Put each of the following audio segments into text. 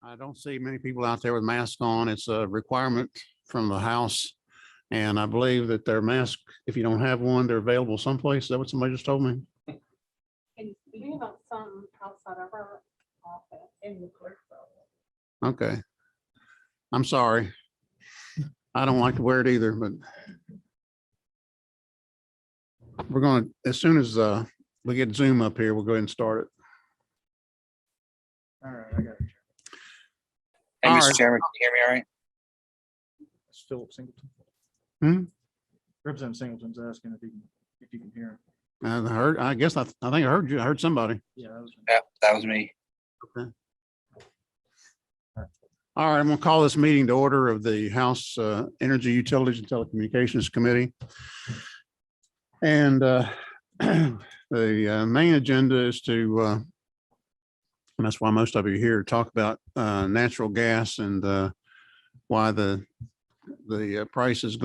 I don't see many people out there with masks on. It's a requirement from the House. And I believe that their mask, if you don't have one, they're available someplace. Is that what somebody just told me? And we have some outside of our office in the clerk's office. Okay. I'm sorry. I don't like to wear it either, but we're going to, as soon as we get Zoom up here, we'll go ahead and start it. All right, I got it. Hey, All Mr. right. Chairman, can you hear me all right? It's Philip Singleton. Hmm? Representative Singleton's asking if you can hear him. I guess I think I heard you. I heard somebody. Yeah, that was. Yeah, that was me. Okay. All right, I'm going to call this meeting to order of the House Energy, Utilities, and Telecommunications Committee. And the main agenda is to, and that's why most of you are here, to talk about natural gas and why the price has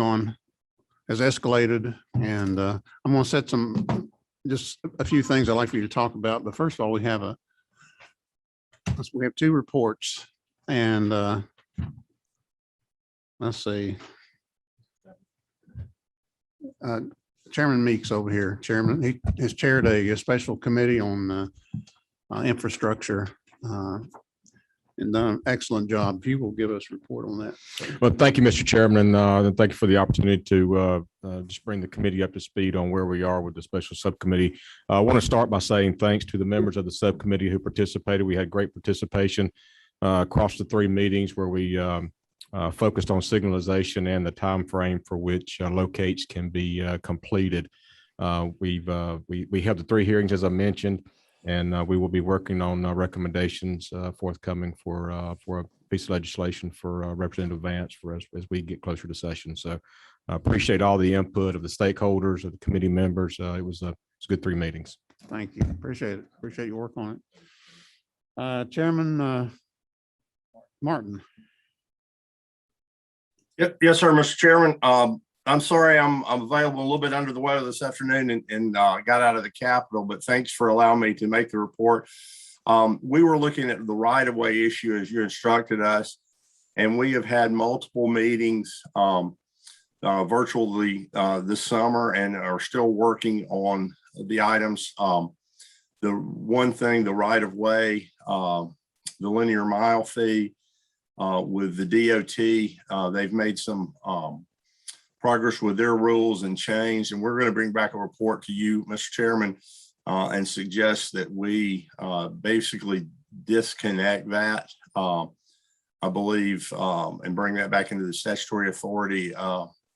escalated. And I'm going to set just a few things I'd like for you to talk about. But first of all, we have two reports. And let's see. Chairman Meeks over here, Chairman, he has chaired a special committee on infrastructure and done an excellent job. He will give us a report on that. Well, thank you, Mr. Chairman, and thank you for the opportunity to just bring the committee up to speed on where we are with the special subcommittee. I want to start by saying thanks to the members of the subcommittee who participated. We had great participation across the three meetings where we focused on signalization and the time frame for which locates can be completed. We have the three hearings, as I mentioned, and we will be working on recommendations forthcoming for a piece of legislation for Representative Vance for us as we get closer to session. So I appreciate all the input of the stakeholders, of the committee members. It was a good three meetings. Thank you. Appreciate it. Appreciate your work on it. Chairman Martin. Yes, sir, Mr. Chairman. I'm sorry, I'm available a little bit under the weather this afternoon and got out of the Capitol, but thanks for allowing me to make the report. We were looking at the right-of-way issue as you instructed us, and we have had multiple meetings virtually this summer and are still working on the items. The one thing, the right-of-way, the linear mile fee, with the DOT, they've made some progress with their rules and change, and we're going to bring back a report to you, Mr. Chairman, and suggest that we basically disconnect that, I believe, and bring that back into the statutory authority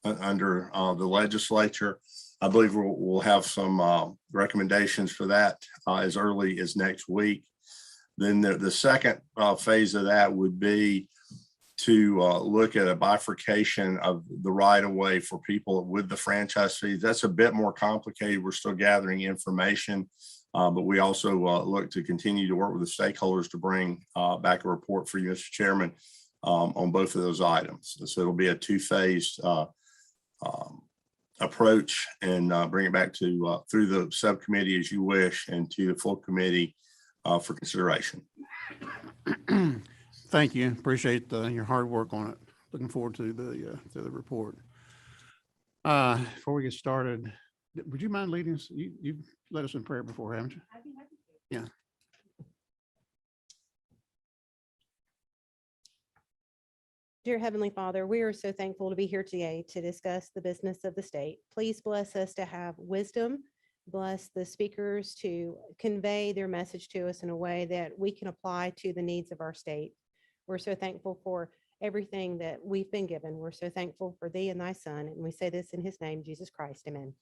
under the legislature. I believe we'll have some recommendations for that as early as next week. Then the second phase of that would be to look at a bifurcation of the right-of-way for people with the franchise fees. That's a bit more complicated. We're still gathering information, but we also look to continue to work with the stakeholders to bring back a report for you, Mr. Chairman, on both of those items. So it'll be a two-phased approach and bring it back to through the subcommittee as you wish and to the full committee for consideration. Thank you. Appreciate your hard work on it. Looking forward to the report. Before we get started, would you mind leading us? You've led us in prayer before, haven't you? I'd be happy to. Yeah. Dear Heavenly Father, we are so thankful to be here today to discuss the business of the state. Please bless us to have wisdom. Bless the speakers to convey their message to us in a way that we can apply to the needs of our state. We're so thankful for everything that we've been given. We're so thankful for thee and thy son. And we say this in his name, Jesus Christ. Amen.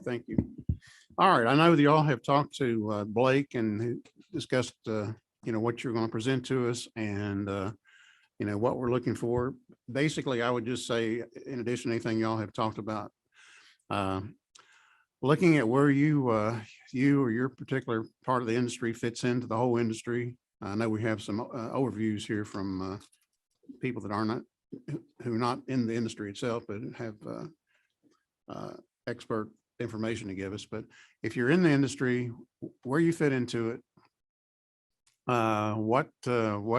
Thank you. All right. I know that you all have talked to Blake and discussed, what you're going to present to us and, what we're looking for. Basically, I would just say, in addition to anything y'all have talked about, looking at where you or your particular part of the industry fits into the whole industry. I know we have some overviews here from people that who are not in the industry itself, but have expert information to give us. But if you're in the industry, where you fit into it, What does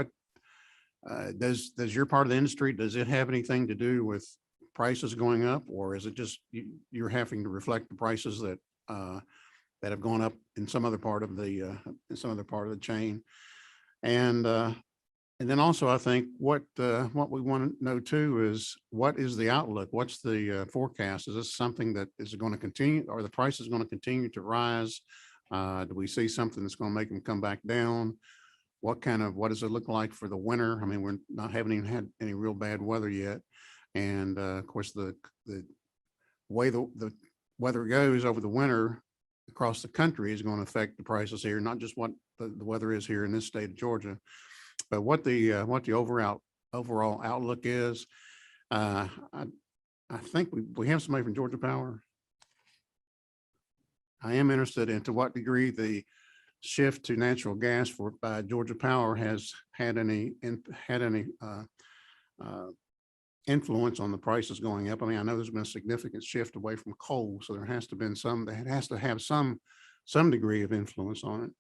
your part of the industry, does it have anything to do with prices going up, or is it just you're having to reflect the prices that that have gone up in some other part of the chain? And then also, I think what we want to know too is what is the outlook? What's the forecast? Is this something that is going to continue? Are the prices going to continue to rise? Do we see something that's going to make them come back down? What does it look like for the winter? I mean, haven't even had any real bad weather yet. And of course, the way the weather goes over the winter across the country is going to affect the prices here, not just what the weather is here in this state of Georgia, but what the overall outlook is. I think we have somebody from Georgia Power. I am interested in to what degree the shift to natural gas by Georgia Power has had any influence on the prices going up. I mean, I know there's been a significant shift away from coal, so there has to have some degree of influence on it.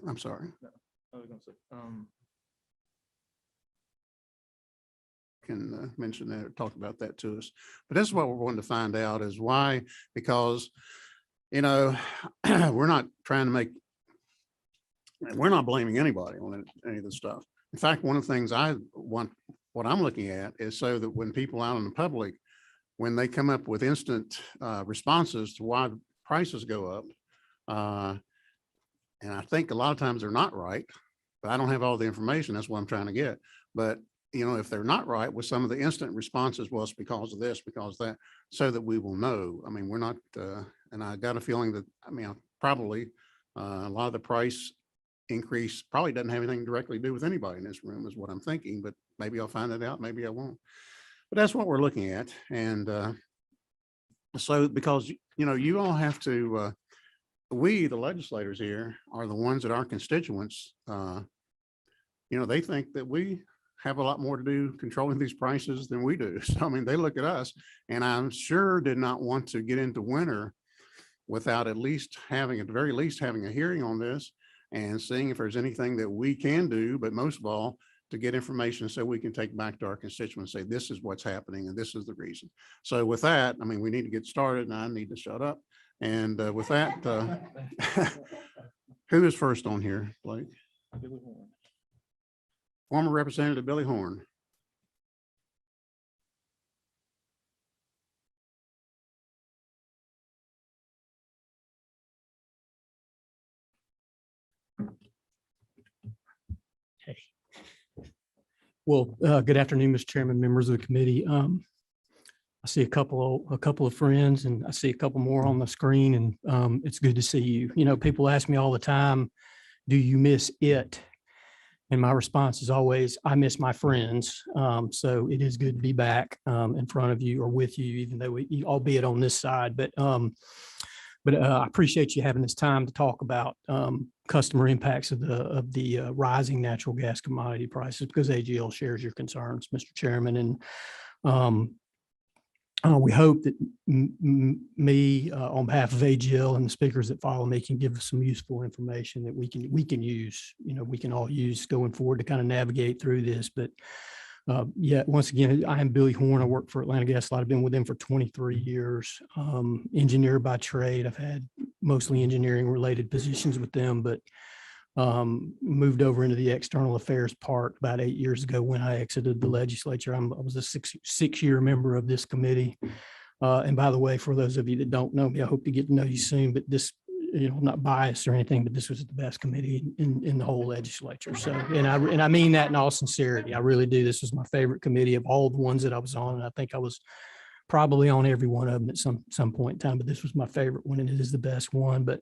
I'm sorry. I was gonna say, Can mention that or talk about that to us. But this is what we're wanting to find out is why, because, you know, we're not blaming anybody on any of this stuff. In fact, one of the things what I'm looking at is so that when people out in the public, when they come up with instant responses to why the prices go up, and I think a lot of times they're not right, but I don't have all the information. That's what I'm trying to get. But, you know, if they're not right with some of the instant responses, well, it's because of this, because of that, so that we will know. I mean, we're not, and I got a feeling that, I mean, probably a lot of the price increase probably doesn't have anything directly to do with anybody in this room is what I'm thinking, but maybe I'll find it out. Maybe I won't. But that's what we're looking at. And so because, you know, you all have to, we, the legislators here, are the ones that our constituents, you know, they think that we have a lot more to do controlling these prices than we do. So, I mean, they look at us, and I'm sure did not want to get into winter without at least having, at the very least, having a hearing on this and seeing if there's anything that we can do, but most of all, to get information so we can take back to our constituents, say, this is what's happening and this is the reason. So with that, I mean, we need to get started, and I need to shut up. And with that, who is first on here, Blake? Billy Horn. Former Representative Billy Horn. Well, good afternoon, Mr. Chairman, members of the committee. I see a couple of friends, and I see a couple more on the screen, and it's good to see you. You know, people ask me all the time, do you miss it? And my response is always, I miss my friends. So it is good to be back in front of you or with you, even though albeit on this side. But I appreciate you having this time to talk about customer impacts of the rising natural gas commodity prices, because AGL shares your concerns, Mr. Chairman. And we hope that me, on behalf of AGL and the speakers that follow me, can give us some useful information that we can use. You know, we can all use going forward to kind of navigate through this. But yeah, once again, I am Billy Horn. I work for Atlanta Gas Light. I've been with them for 23 years. Engineer by trade. I've had mostly engineering related positions with them, but moved over into the external affairs part about 8 years ago when I exited the legislature. I was a six-year member of this committee. And by the way, for those of you that don't know me, I hope to get to know you soon, but this, you know, I'm not biased or anything, but this was the best committee in the whole legislature. So, and I mean that in all sincerity. I really do. This was my favorite committee of all the ones that I was on. And I think I was probably on every one of them at some point in time, but this was my favorite one, and it is the best one. But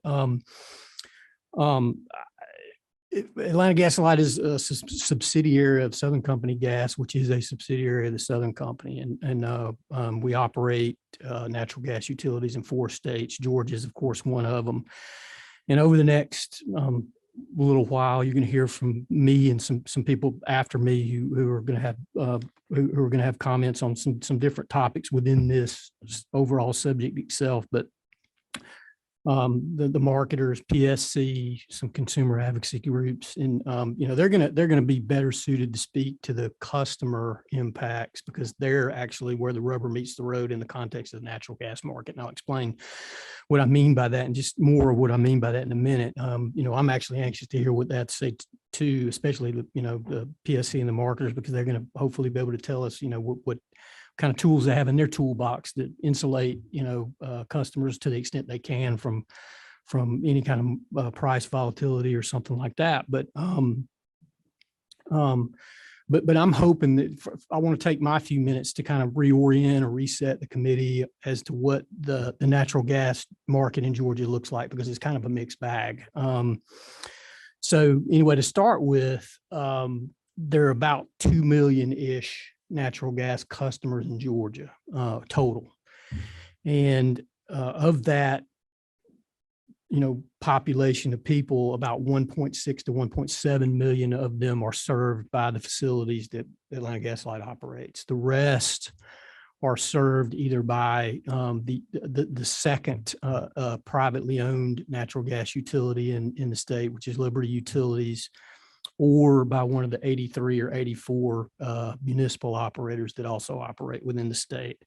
Atlanta Gas Light is a subsidiary of Southern Company Gas, which is a subsidiary of the Southern Company. And we operate natural gas utilities in 4 states. Georgia is, of course, one of them. And over the next little while, you're going to hear from me and some people after me who are going to have comments on some different topics within this overall subject itself. But the marketers, PSC, some consumer advocacy groups, and they're gonna be better suited to speak to the customer impacts because they're actually where the rubber meets the road in the context of the natural gas market. And I'll explain what I mean by that and just more of what I mean by that in a minute. I'm actually anxious to hear what that say too, especially the PSC and the marketers, because they're going to hopefully be able to tell us what kind of tools they have in their toolbox that insulate customers to the extent they can from any kind of price volatility or something like that. But I'm hoping that I want to take my few minutes to kind of reorient or reset the committee as to what the natural gas market in Georgia looks like, because it's kind of a mixed bag. So anyway, to start with, there are about 2 million-ish natural gas customers in Georgia total. And of that, population of people, about 1.6 to 1.7 million of them are served by the facilities that Atlanta Gas Light operates. The rest are served either by the second privately owned natural gas utility in the state, which is Liberty Utilities, or by one of the 83 or 84 municipal operators that also operate within the state.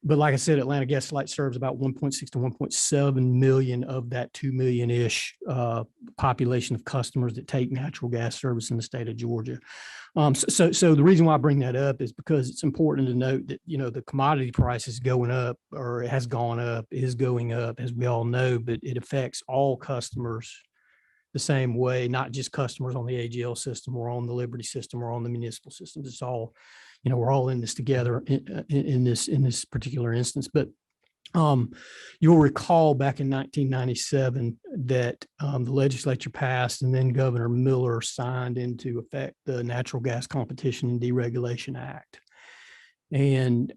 But like I said, Atlanta Gas Light serves about 1.6 to 1.7 million of that 2 million-ish population of customers that take natural gas service in the state of Georgia. So the reason why I bring that up is because it's important to note that, the commodity price is going up, or it has gone up, is going up, as we all know, but it affects all customers the same way, not just customers on the AGL system or on the Liberty system or on the municipal systems. It's all, we're all in this together in this particular instance. But you'll recall back in 1997 that the legislature passed, and then Governor Miller signed into effect the Natural Gas Competition and Deregulation Act. And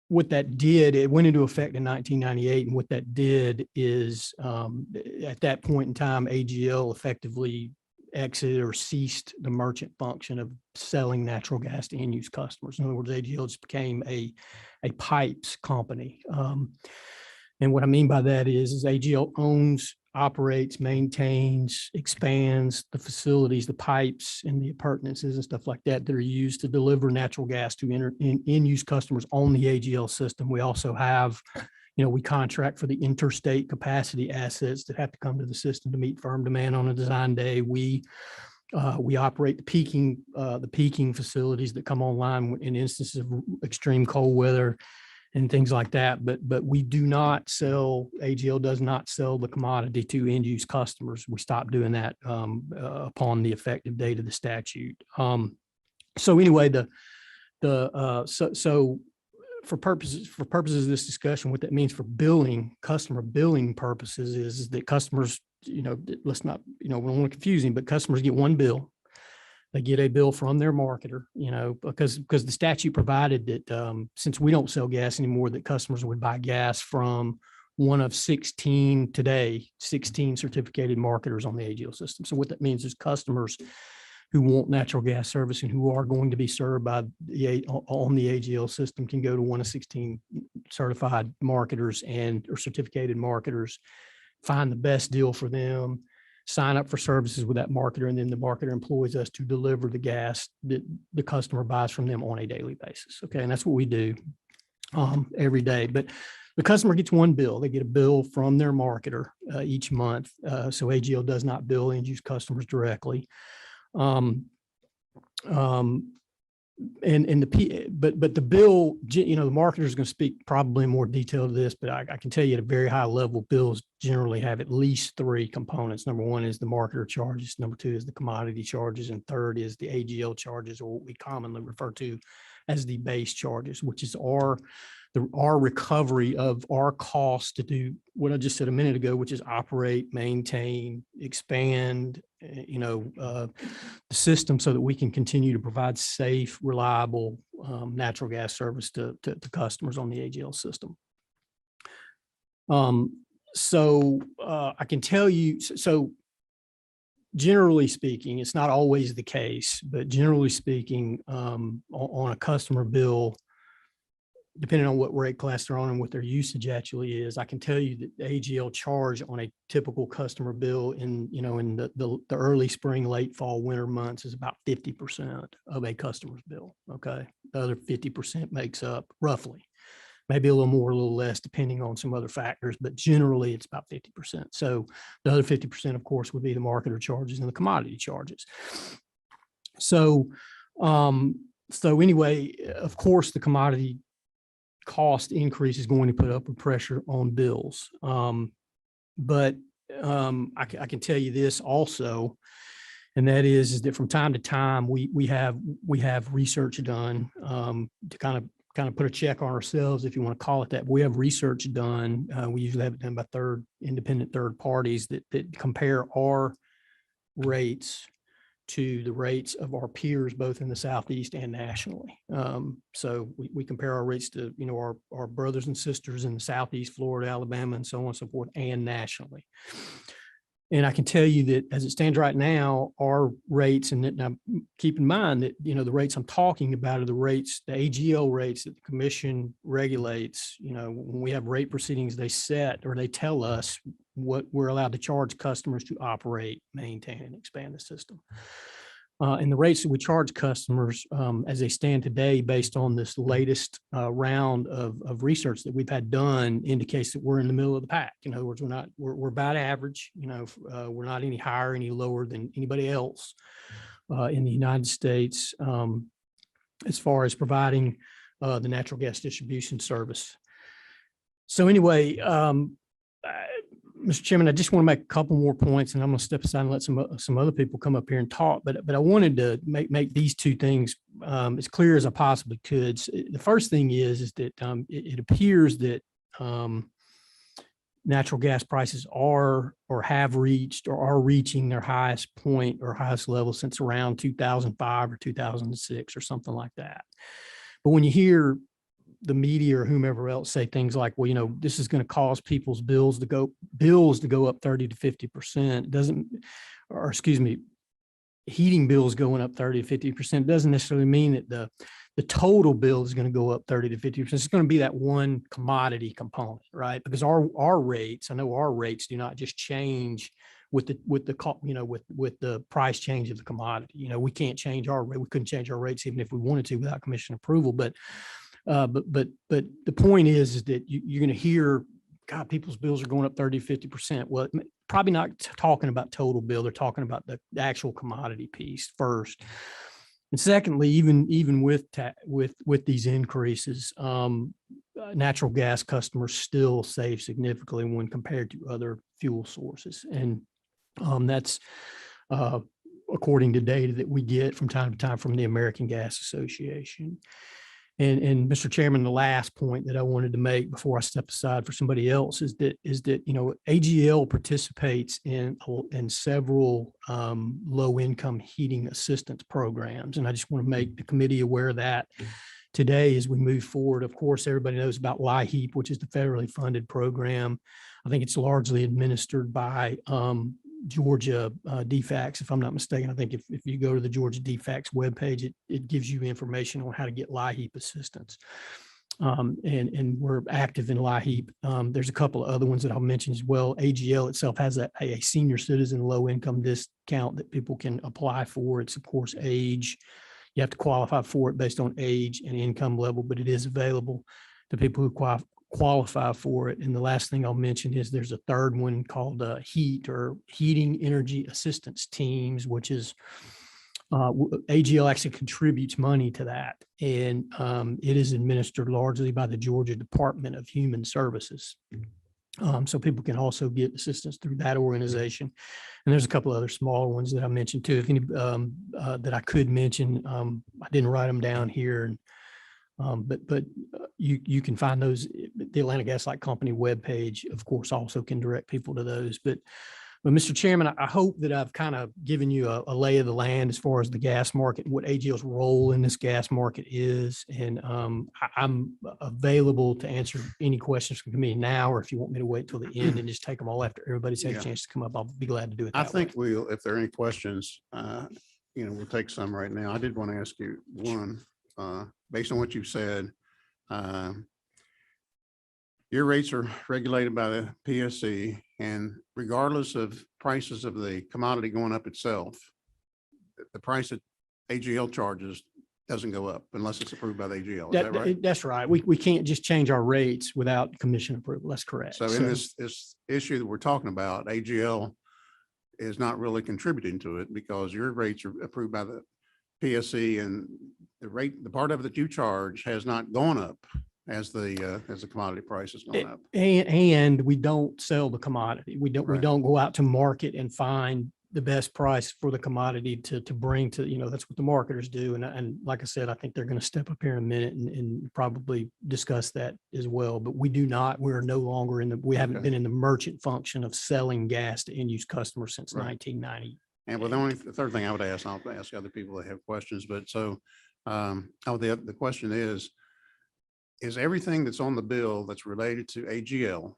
what that did, it went into effect in 1998. And what that did is at that point in time, AGL effectively exited or ceased the merchant function of selling natural gas to end use customers. In other words, AGL just became a pipes company. And what I mean by that is AGL owns, operates, maintains, expands the facilities, the pipes and the appurtenances and stuff like that that are used to deliver natural gas to end-use customers on the AGL system. We also have, we contract for the interstate capacity assets that have to come to the system to meet firm demand on a design day. We operate the peaking facilities that come online in instances of extreme cold weather and things like that. But we do not sell, AGL does not sell the commodity to end use customers. We stopped doing that upon the effective date of the statute. So anyway, so for purposes of this discussion, what that means for customer billing purposes is that customers, let's not, we don't want to confuse them, but customers get one bill. They get a bill from their marketer, because the statute provided that since we don't sell gas anymore, that customers would buy gas from one of 16 certificated marketers on the AGL system. So what that means is customers who want natural gas service and who are going to be served on the AGL system can go to one of 16 certified marketers or certificated marketers, find the best deal for them, sign up for services with that marketer, and then the marketer employs us to deliver the gas that the customer buys from them on a daily basis. Okay, and that's what we do every day. But the customer gets one bill. They get a bill from their marketer each month. So AGL does not bill end-use customers directly. But the bill, the marketer is going to speak probably in more detail to this, but I can tell you at a very high level, bills generally have at least three components. Number one is the marketer charges. Number two is the commodity charges. And third is the AGL charges, or what we commonly refer to as the base charges, which is our recovery of our cost to do what I just said a minute ago, which is operate, maintain, expand, the system so that we can continue to provide safe, reliable natural gas service to customers on the AGL system. So I can tell you, so generally speaking, it's not always the case, but generally speaking, on a customer bill, depending on what rate class they're on and what their usage actually is, I can tell you that the AGL charge on a typical customer bill in the early spring, late fall, winter months is about 50% of a customer's bill. Okay. The other 50% makes up roughly, maybe a little more, a little less, depending on some other factors, but generally it's about 50%. So the other 50%, of course, would be the marketer charges and the commodity charges. So, anyway, of course, the commodity cost increase is going to put upward pressure on bills. But I can tell you this also, and that is that from time to time, we have research done to kind of put a check on ourselves, if you want to call it that. We have research done. We usually have it done by independent third parties that compare our rates to the rates of our peers, both in the Southeast and nationally. So we compare our rates to, our brothers and sisters in the Southeast, Florida, Alabama, and so on and so forth, and nationally. And I can tell you that as it stands right now, our rates, and now keep in mind that, the rates I'm talking about are the rates, the AGL rates that the commission regulates. When we have rate proceedings, they set, or they tell us what we're allowed to charge customers to operate, maintain, and expand the system. And the rates that we charge customers as they stand today, based on this latest round of research that we've had done, indicates that we're in the middle of the pack. In other words, we're about average. We're not any higher, any lower than anybody else in the United States as far as providing the natural gas distribution service. So anyway, Mr. Chairman, I just want to make a couple more points, and I'm going to step aside and let some other people come up here and talk. But I wanted to make these two things as clear as I possibly could. So the first thing is that it appears that natural gas prices are or have reached or are reaching their highest point or highest level since around 2005 or 2006 or something like that. But when you hear the media or whomever else say things like, well, this is going to cause people's bills to go up 30 to 50%, heating bills going up 30 to 50% doesn't necessarily mean that the total bill is going to go up 30 to 50%. It's going to be that one commodity component, right? Because our rates do not just change with the price change of the commodity. We can't change our rate. We couldn't change our rates even if we wanted to without commission approval. But the point is that you're going to hear, God, people's bills are going up 30, 50%. Well, probably not talking about total bill. They're talking about the actual commodity piece first. And secondly, even with these increases, natural gas customers still save significantly when compared to other fuel sources. And that's according to data that we get from time to time from the American Gas Association. And Mr. Chairman, the last point that I wanted to make before I step aside for somebody else is that AGL participates in several low-income heating assistance programs, and I just want to make the committee aware of that today as we move forward. Of course, everybody knows about LIHEAP, which is the federally funded program. I think it's largely administered by Georgia DFACS, if I'm not mistaken. I think if you go to the Georgia DFACS webpage, it gives you information on how to get LIHEAP assistance. And we're active in LIHEAP. There's a couple of other ones that I'll mention as well. AGL itself has a senior citizen low income discount that people can apply for. It's of course age. You have to qualify for it based on age and income level, but it is available to people who qualify for it. And the last thing I'll mention is there's a third one called HEAT, or Heating Energy Assistance Teams, which is AGL actually contributes money to that. And it is administered largely by the Georgia Department of Human Services. So people can also get assistance through that organization. And there's a couple other smaller ones that I mentioned too. If any that I could mention, I didn't write them down here. But you can find those. The Atlanta Gas Light Company webpage, of course, also can direct people to those. But Mr. Chairman, I hope that I've kind of given you a lay of the land as far as the gas market, what AGL's role in this gas market is. And I'm available to answer any questions from me now, or if you want me to wait till the end and just take them all after everybody's had a chance to come up, I'll be glad to do it. I think if there are any questions, we'll take some right now. I did want to ask you one, based on what you said, Your rates are regulated by the PSC, and regardless of prices of the commodity going up itself, the price that AGL charges doesn't go up unless it's approved by the AGL. Is that right? That's right. We can't just change our rates without commission approval. That's correct. So in this issue that we're talking about, AGL is not really contributing to it because your rates are approved by the PSC, and the part of it that you charge has not gone up as the commodity price has gone up. And we don't sell the commodity. We Right. don't go out to market and find the best price for the commodity to bring to, that's what the marketers do. And like I said, I think they're going to step up here in a minute and probably discuss that as well. But we're no longer we haven't Okay. been in the merchant function of selling gas to end use customers since Right. 1990. And well, the third thing I would ask, I'll ask other people that have questions, but so, the question is everything that's on the bill that's related to AGL,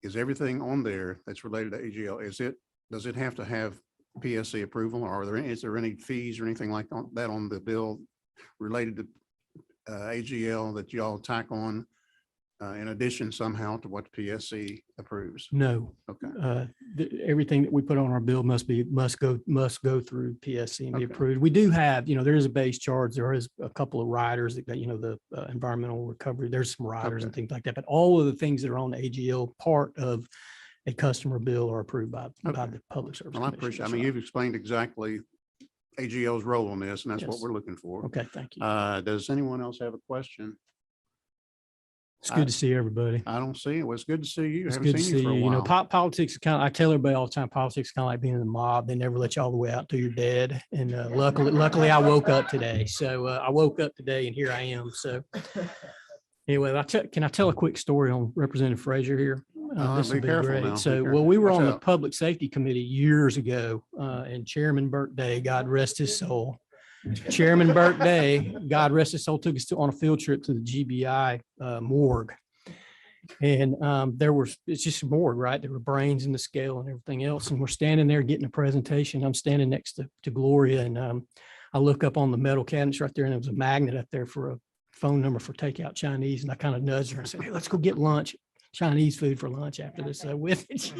is everything on there that's related to AGL, does it have to have PSC approval, or is there any fees or anything like that on the bill related to AGL that y'all tack on in addition somehow to what the PSC approves? No, Okay. everything that we put on our bill must go through PSC and be Okay. approved. We do have, there is a base charge. There is a couple of riders that, the environmental recovery, there's some riders and Okay. things like that. But all of the things that are on the AGL part of a customer bill are approved by Okay. the Public Service Well, I Commission. appreciate, I That's mean, right. you've explained exactly AGL's role in this, and that's what Yes. we're looking for. Okay, thank you. Does anyone else have a question? It's good to see everybody. I don't see it. Well, it's good to see you. It's Haven't good to seen you see for a you. while. Politics is I tell everybody all the time, politics is kind of like being in the mob. They never let you all the way out till you're dead. And luckily I woke up today. So I woke up today and here I am. So anyway, can I tell a quick story on Representative Frazier here? This Be will be careful great. now. Be So, careful. well, we were Watch on the out. Public Safety Committee years ago, and Chairman Burke Day, God rest his soul. Chairman Burke Day, God rest his soul, took us on a field trip to the GBI morgue. And it's just a morgue, right? There were brains in the scale and everything else. And we're standing there getting a presentation. I'm standing next to Gloria, and I look up on the metal cabinets right there, and there was a magnet up there for a phone number for takeout Chinese. And I kind of nudged her and said, "Hey, let's go get lunch, Chinese food for lunch after this." With it.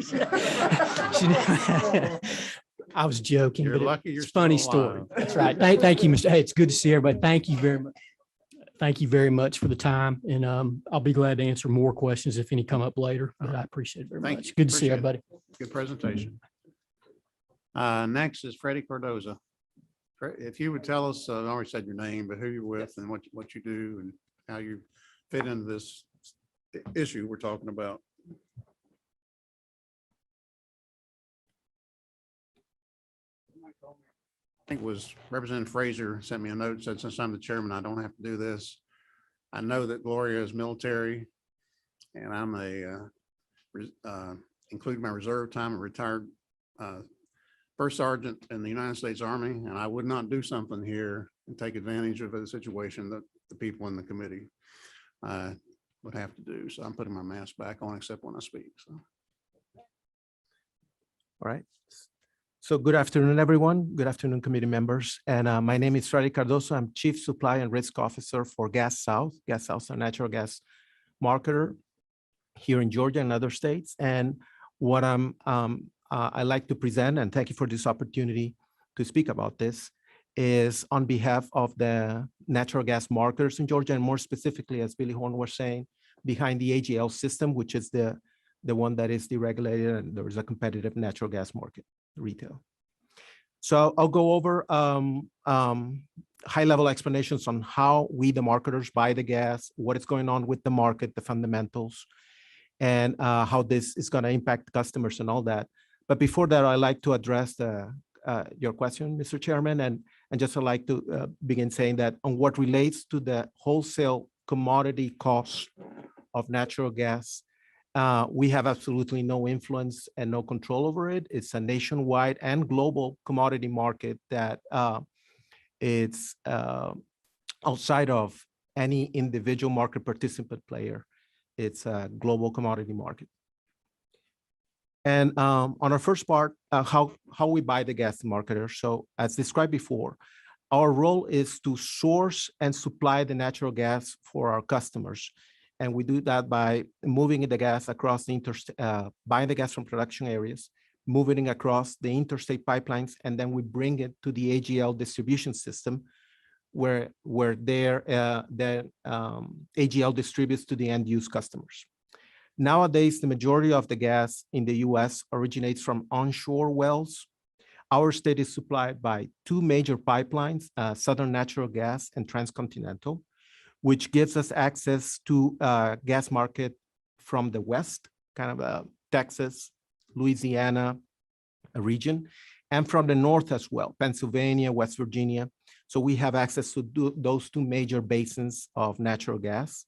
I was joking, You're but lucky you're it's a funny still story. alive. That's right. Thank you, Mr. Hey, it's good to see everybody. Thank you very much. Thank you very much for the time. And I'll be glad to answer more questions if any come up later, but I appreciate it very Thank much. you. Good to see Appreciate it. everybody. Good presentation. Next is Freddie Cardoso. If you would tell us, I already said your name, but who you're with and what you do and how you fit into this issue we're talking about. I think it was Representative Frazier sent me a note, said since I'm the chairman, I don't have to do this. I know that Gloria is military, and I'm including my reserve time, a retired first sergeant in the United States Army, and I would not do something here and take advantage of a situation that the people in the committee would have to do. So I'm putting my mask back on except when I speak. So. All right. So good afternoon, everyone. Good afternoon, committee members. And my name is Freddie Cardoso. I'm Chief Supply and Risk Officer for Gas South. Gas South is a natural gas marketer here in Georgia and other states. And what I like to present, and thank you for this opportunity to speak about this, is on behalf of the natural gas marketers in Georgia, and more specifically, as Billy Horn was saying, behind the AGL system, which is the one that is deregulated, and there is a competitive natural gas market retail. So I'll go over high-level explanations on how we, the marketers, buy the gas, what is going on with the market, the fundamentals, and how this is going to impact customers and all that. But before that, I'd like to address your question, Mr. Chairman, and just I'd like to begin saying that on what relates to the wholesale commodity cost of natural gas, we have absolutely no influence and no control over it. It's a nationwide and global commodity market that it's outside of any individual market participant player. It's a global commodity market. And on our first part, how we buy the gas marketer. So as described before, our role is to source and supply the natural gas for our customers. And we do that by moving the gas across the interstate, buying the gas from production areas, moving it across the interstate pipelines, and then we bring it to the AGL distribution system, where the AGL distributes to the end use customers. Nowadays, the majority of the gas in the US originates from onshore wells. Our state is supplied by two major pipelines, Southern Natural Gas and Transcontinental, which gives us access to gas market from the west, kind of Texas, Louisiana region, and from the north as well, Pennsylvania, West Virginia. So we have access to those two major basins of natural gas.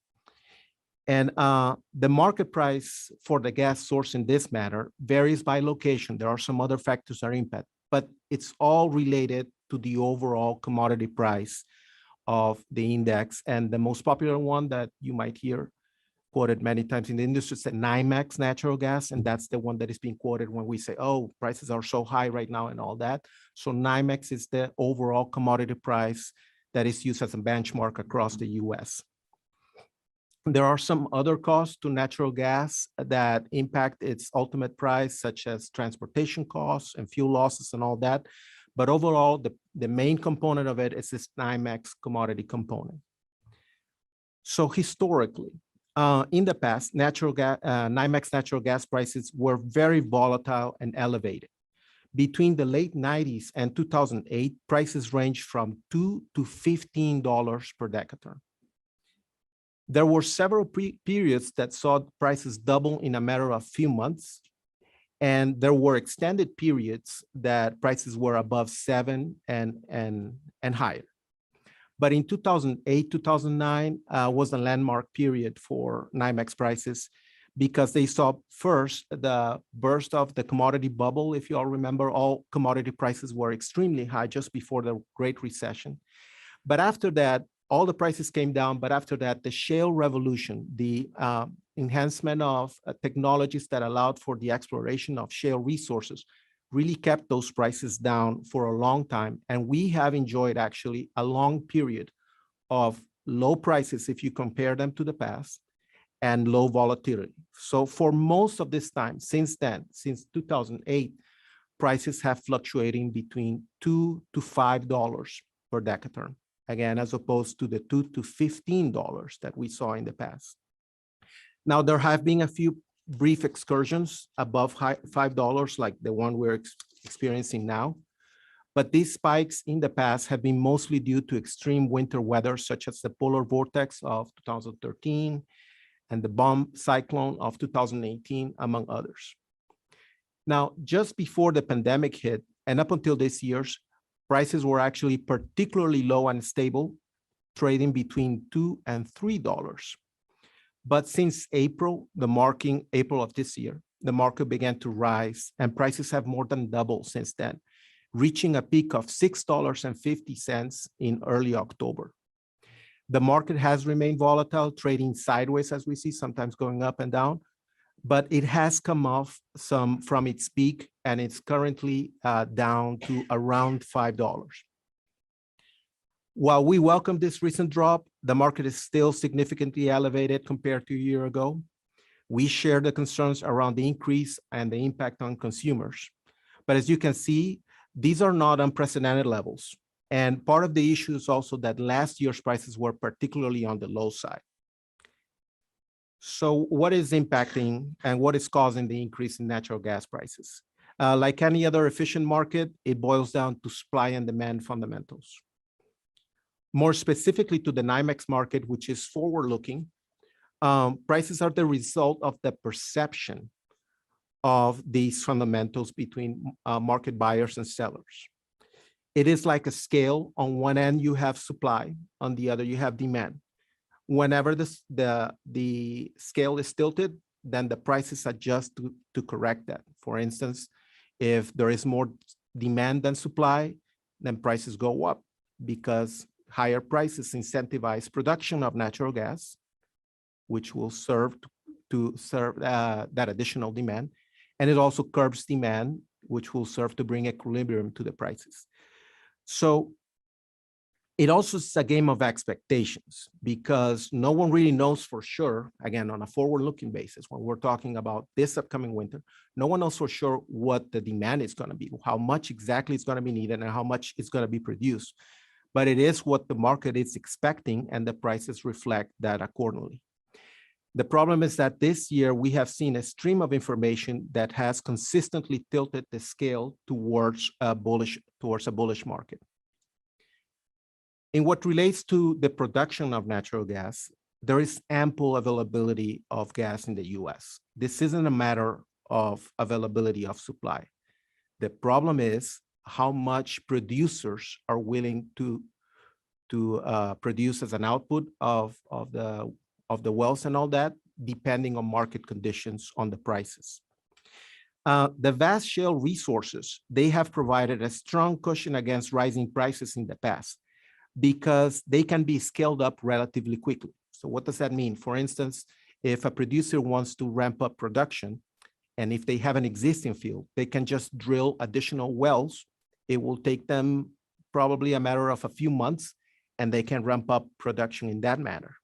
And the market price for the gas source in this matter varies by location. There are some other factors that impact, but it's all related to the overall commodity price of the index. And the most popular one that you might hear quoted many times in the industry is the NYMEX natural gas. And that's the one that is being quoted when we say, oh, prices are so high right now and all that. So NYMEX is the overall commodity price that is used as a benchmark across the US. There are some other costs to natural gas that impact its ultimate price, such as transportation costs and fuel losses and all that. But overall, the main component of it is this NYMEX commodity component. So historically, in the past, NYMEX natural gas prices were very volatile and elevated. Between the late 90s and 2008, prices ranged from $2 to $15 per decatherm. There were several periods that saw prices double in a matter of few months. And there were extended periods that prices were above 7 and higher. But in 2008, 2009 was a landmark period for NYMEX prices because they saw first the burst of the commodity bubble. If you all remember, all commodity prices were extremely high just before the Great Recession. But after that, all the prices came down. But after that, the shale revolution, the enhancement of technologies that allowed for the exploration of shale resources really kept those prices down for a long time. And we have enjoyed actually a long period of low prices if you compare them to the past, and low volatility. So for most of this time, since then, since 2008, prices have fluctuating between $2 to $5 per decatherm, again, as opposed to the $2 to $15 that we saw in the past. Now, there have been a few brief excursions above $5, like the one we're experiencing now. But these spikes in the past have been mostly due to extreme winter weather, such as the polar vortex of 2013 and the bomb cyclone of 2018, among others. Now, just before the pandemic hit, and up until this year's, prices were actually particularly low and stable, trading between $2 and $3. But since April of this year, the market began to rise and prices have more than doubled since then, reaching a peak of $6.50 in early October. The market has remained volatile, trading sideways as we see, sometimes going up and down, but it has come off some from its peak and it's currently down to around $5. While we welcome this recent drop, the market is still significantly elevated compared to a year ago. We share the concerns around the increase and the impact on consumers. But as you can see, these are not unprecedented levels. And part of the issue is also that last year's prices were particularly on the low side. So what is impacting and what is causing the increase in natural gas prices? Like any other efficient market, it boils down to supply and demand fundamentals. More specifically to the NYMEX market, which is forward-looking, prices are the result of the perception of these fundamentals between market buyers and sellers. It is like a scale. On one end, you have supply. On the other, you have demand. Whenever the scale is tilted, then the prices adjust to correct that. For instance, if there is more demand than supply, then prices go up because higher prices incentivize production of natural gas, which will serve that additional demand. And it also curbs demand, which will serve to bring equilibrium to the prices. So It also is a game of expectations because no one really knows for sure, again, on a forward-looking basis, when we're talking about this upcoming winter, no one knows for sure what the demand is going to be, how much exactly is going to be needed and how much is going to be produced. But it is what the market is expecting, and the prices reflect that accordingly. The problem is that this year we have seen a stream of information that has consistently tilted the scale towards a bullish market. In what relates to the production of natural gas, there is ample availability of gas in the US. This isn't a matter of availability of supply. The problem is how much producers are willing to produce as an output of the wells and all that, depending on market conditions on the prices. The vast shale resources, they have provided a strong cushion against rising prices in the past, because they can be scaled up relatively quickly. So what does that mean? For instance, if a producer wants to ramp up production, and if they have an existing field, they can just drill additional wells. It will take them probably a matter of a few months, and they can ramp up production in that manner.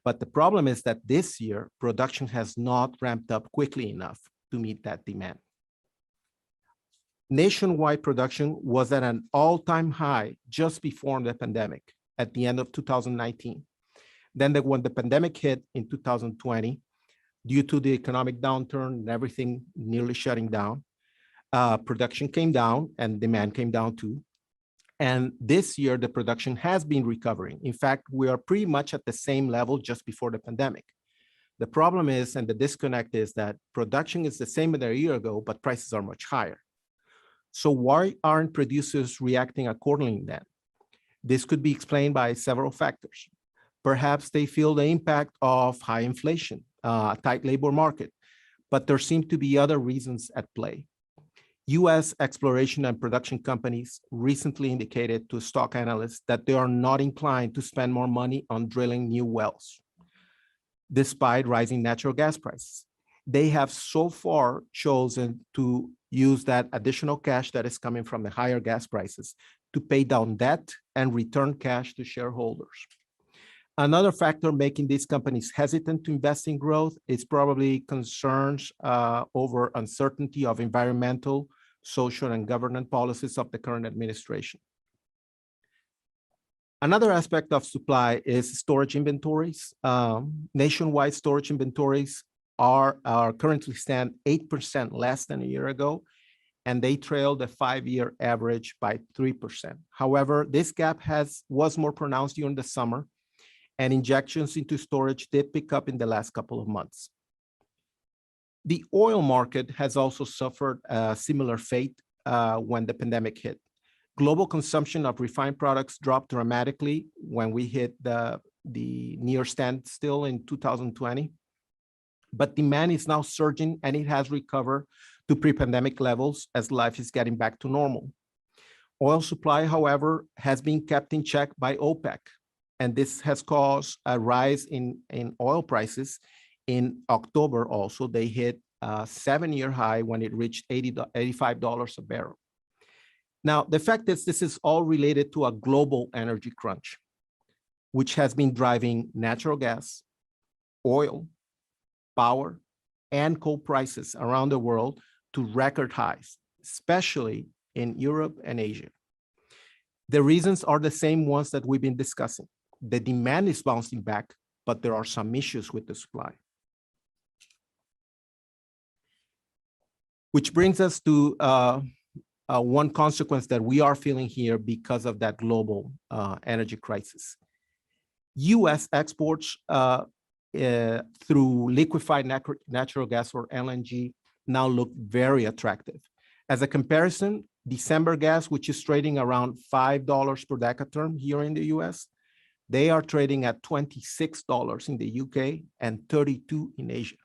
But the problem is that this year, production has not ramped up quickly enough to meet that demand. Nationwide production was at an all-time high just before the pandemic at the end of 2019. Then when the pandemic hit in 2020, due to the economic downturn and everything nearly shutting down, production came down and demand came down too. And this year, the production has been recovering. In fact, we are pretty much at the same level just before the pandemic. The problem is, and the disconnect is, that production is the same as a year ago, but prices are much higher. So why aren't producers reacting accordingly then? This could be explained by several factors. Perhaps they feel the impact of high inflation, a tight labor market, but there seem to be other reasons at play. US exploration and production companies recently indicated to stock analysts that they are not inclined to spend more money on drilling new wells, despite rising natural gas prices. They have so far chosen to use that additional cash that is coming from the higher gas prices to pay down debt and return cash to shareholders. Another factor making these companies hesitant to invest in growth is probably concerns over uncertainty of environmental, social, and governance policies of the current administration. Another aspect of supply is storage inventories. Nationwide storage inventories are currently stand 8% less than a year ago, and they trail the 5-year average by 3%. However, this gap was more pronounced during the summer, and injections into storage did pick up in the last couple of months. The oil market has also suffered a similar fate when the pandemic hit. Global consumption of refined products dropped dramatically when we hit the near standstill in 2020. But demand is now surging, and it has recovered to pre-pandemic levels as life is getting back to normal. Oil supply, however, has been kept in check by OPEC, and this has caused a rise in oil prices. In October also, they hit a 7-year high when it reached $85 a barrel. Now, the fact is this is all related to a global energy crunch, which has been driving natural gas, oil, power, and coal prices around the world to record highs, especially in Europe and Asia. The reasons are the same ones that we've been discussing. The demand is bouncing back, but there are some issues with the supply. Which brings us to one consequence that we are feeling here because of that global energy crisis. US exports through liquefied natural gas, or LNG, now look very attractive. As a comparison, December gas, which is trading around $5 per decatherm here in the US, they are trading at $26 in the UK and $32 in Asia.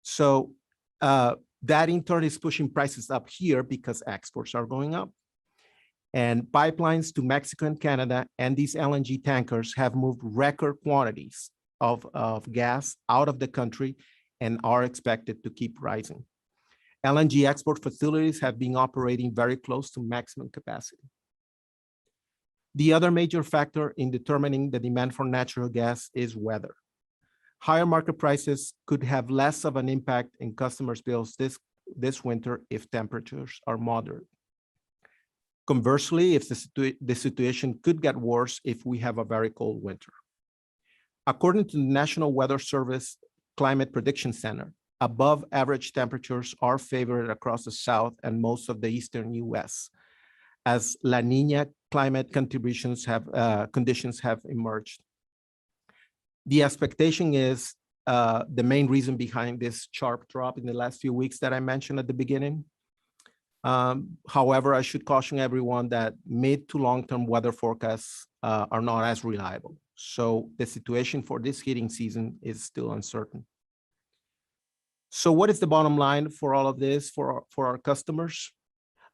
So that in turn is pushing prices up here because exports are going up. And pipelines to Mexico and Canada and these LNG tankers have moved record quantities of gas out of the country and are expected to keep rising. LNG export facilities have been operating very close to maximum capacity. The other major factor in determining the demand for natural gas is weather. Higher market prices could have less of an impact in customers' bills this winter if temperatures are moderate. Conversely, if the situation could get worse if we have a very cold winter. According to the National Weather Service Climate Prediction Center, above average temperatures are favored across the South and most of the Eastern US, as La Nina climate conditions have emerged. The expectation is the main reason behind this sharp drop in the last few weeks that I mentioned at the beginning. However, I should caution everyone that mid to long-term weather forecasts are not as reliable. So the situation for this heating season is still uncertain. So what is the bottom line for all of this for our customers?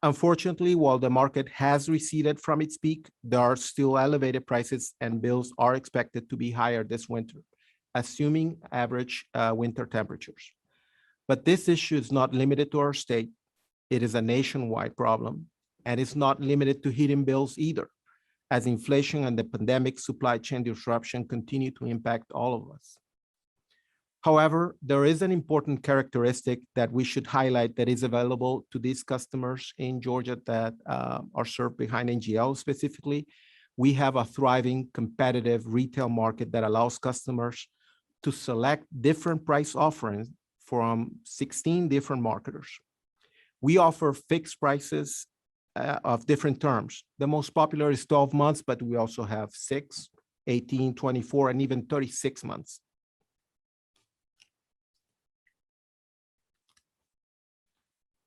Unfortunately, while the market has receded from its peak, there are still elevated prices and bills are expected to be higher this winter, assuming average winter temperatures. But this issue is not limited to our state. It is a nationwide problem, and it's not limited to heating bills either, as inflation and the pandemic supply chain disruption continue to impact all of us. However, there is an important characteristic that we should highlight that is available to these customers in Georgia that are served behind NGL specifically. We have a thriving, competitive retail market that allows customers to select different price offerings from 16 different marketers. We offer fixed prices of different terms. The most popular is 12 months, but we also have 6, 18, 24, and even 36 months.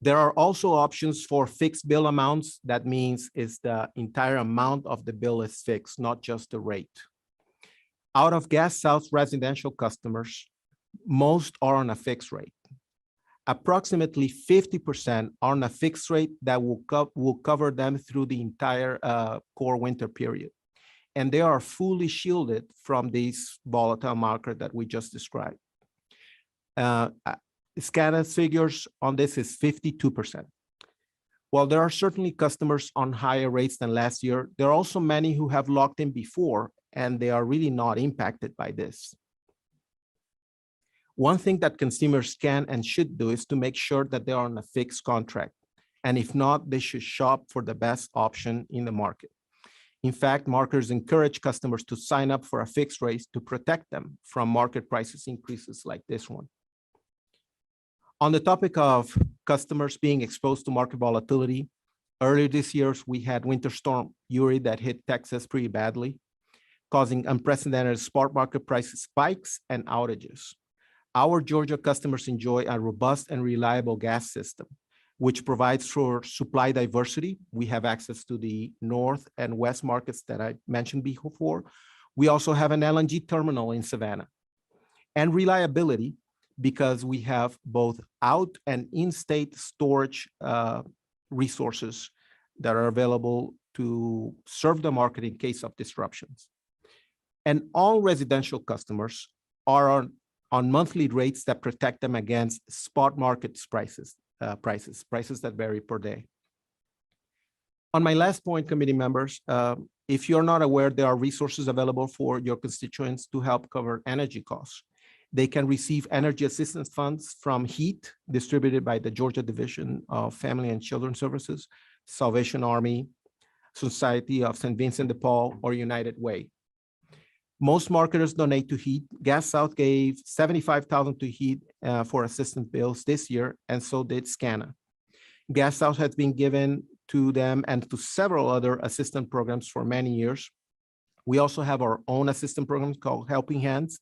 There are also options for fixed bill amounts. That means is the entire amount of the bill is fixed, not just the rate. Out of Gas South residential customers, most are on a fixed rate. Approximately 50% are on a fixed rate that will cover them through the entire core winter period. And they are fully shielded from this volatile market that we just described. SCANA's figures on this is 52%. While there are certainly customers on higher rates than last year, there are also many who have locked in before, and they are really not impacted by this. One thing that consumers can and should do is to make sure that they are on a fixed contract. And if not, they should shop for the best option in the market. In fact, marketers encourage customers to sign up for a fixed rate to protect them from market prices increases like this one. On the topic of customers being exposed to market volatility, earlier this year, we had Winter Storm Uri that hit Texas pretty badly, causing unprecedented spot market price spikes and outages. Our Georgia customers enjoy a robust and reliable gas system, which provides for supply diversity. We have access to the north and west markets that I mentioned before. We also have an LNG terminal in Savannah. And reliability, because we have both out and in-state storage resources that are available to serve the market in case of disruptions. And all residential customers are on monthly rates that protect them against spot market prices that vary per day. On my last point, committee members, if you're not aware, there are resources available for your constituents to help cover energy costs. They can receive energy assistance funds from HEAT, distributed by the Georgia Division of Family and Children Services, Salvation Army, Society of St. Vincent de Paul, or United Way. Most marketers donate to HEAT. Gas South gave $75,000 to HEAT for assistance bills this year, and so did SCANA. Gas South has been given to them and to several other assistance programs for many years. We also have our own assistance program called Helping Hands.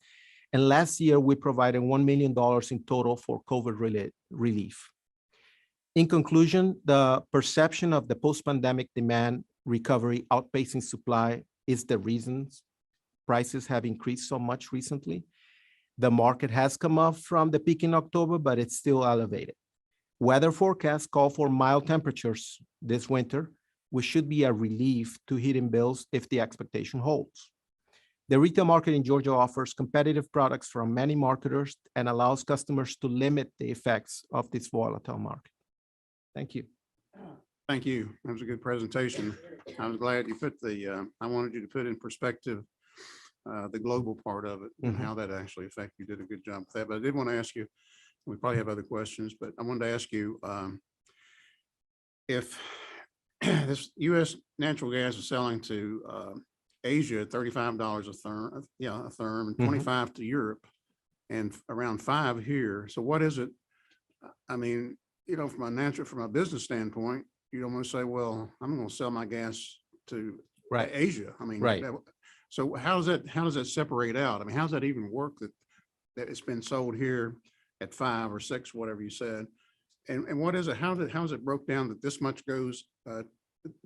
And last year, we provided $1 million in total for COVID relief. In conclusion, the perception of the post-pandemic demand recovery outpacing supply is the reasons prices have increased so much recently. The market has come up from the peak in October, but it's still elevated. Weather forecasts call for mild temperatures this winter, which should be a relief to heating bills if the expectation holds. The retail market in Georgia offers competitive products from many marketers and allows customers to limit the effects of this volatile market. Thank you. Thank you. That was a good presentation. I was glad you put the, I wanted you to put in perspective the global part of it and Mhm. how that actually affects. You did a good job with that. But I did want to ask you, we probably have other questions, but I wanted to ask you if this US natural gas is selling to Asia at $35 a therm, a therm, and Mhm. 25 to Europe and around 5 here. So what is it? I mean, from a business standpoint, you don't want to say, well, I'm going to sell my gas to Right. Asia. I mean, Right. So how does that separate out? I mean, how does that even work that it's been sold here at 5 or 6, whatever you said? And what is it? How is it broke down that this much goes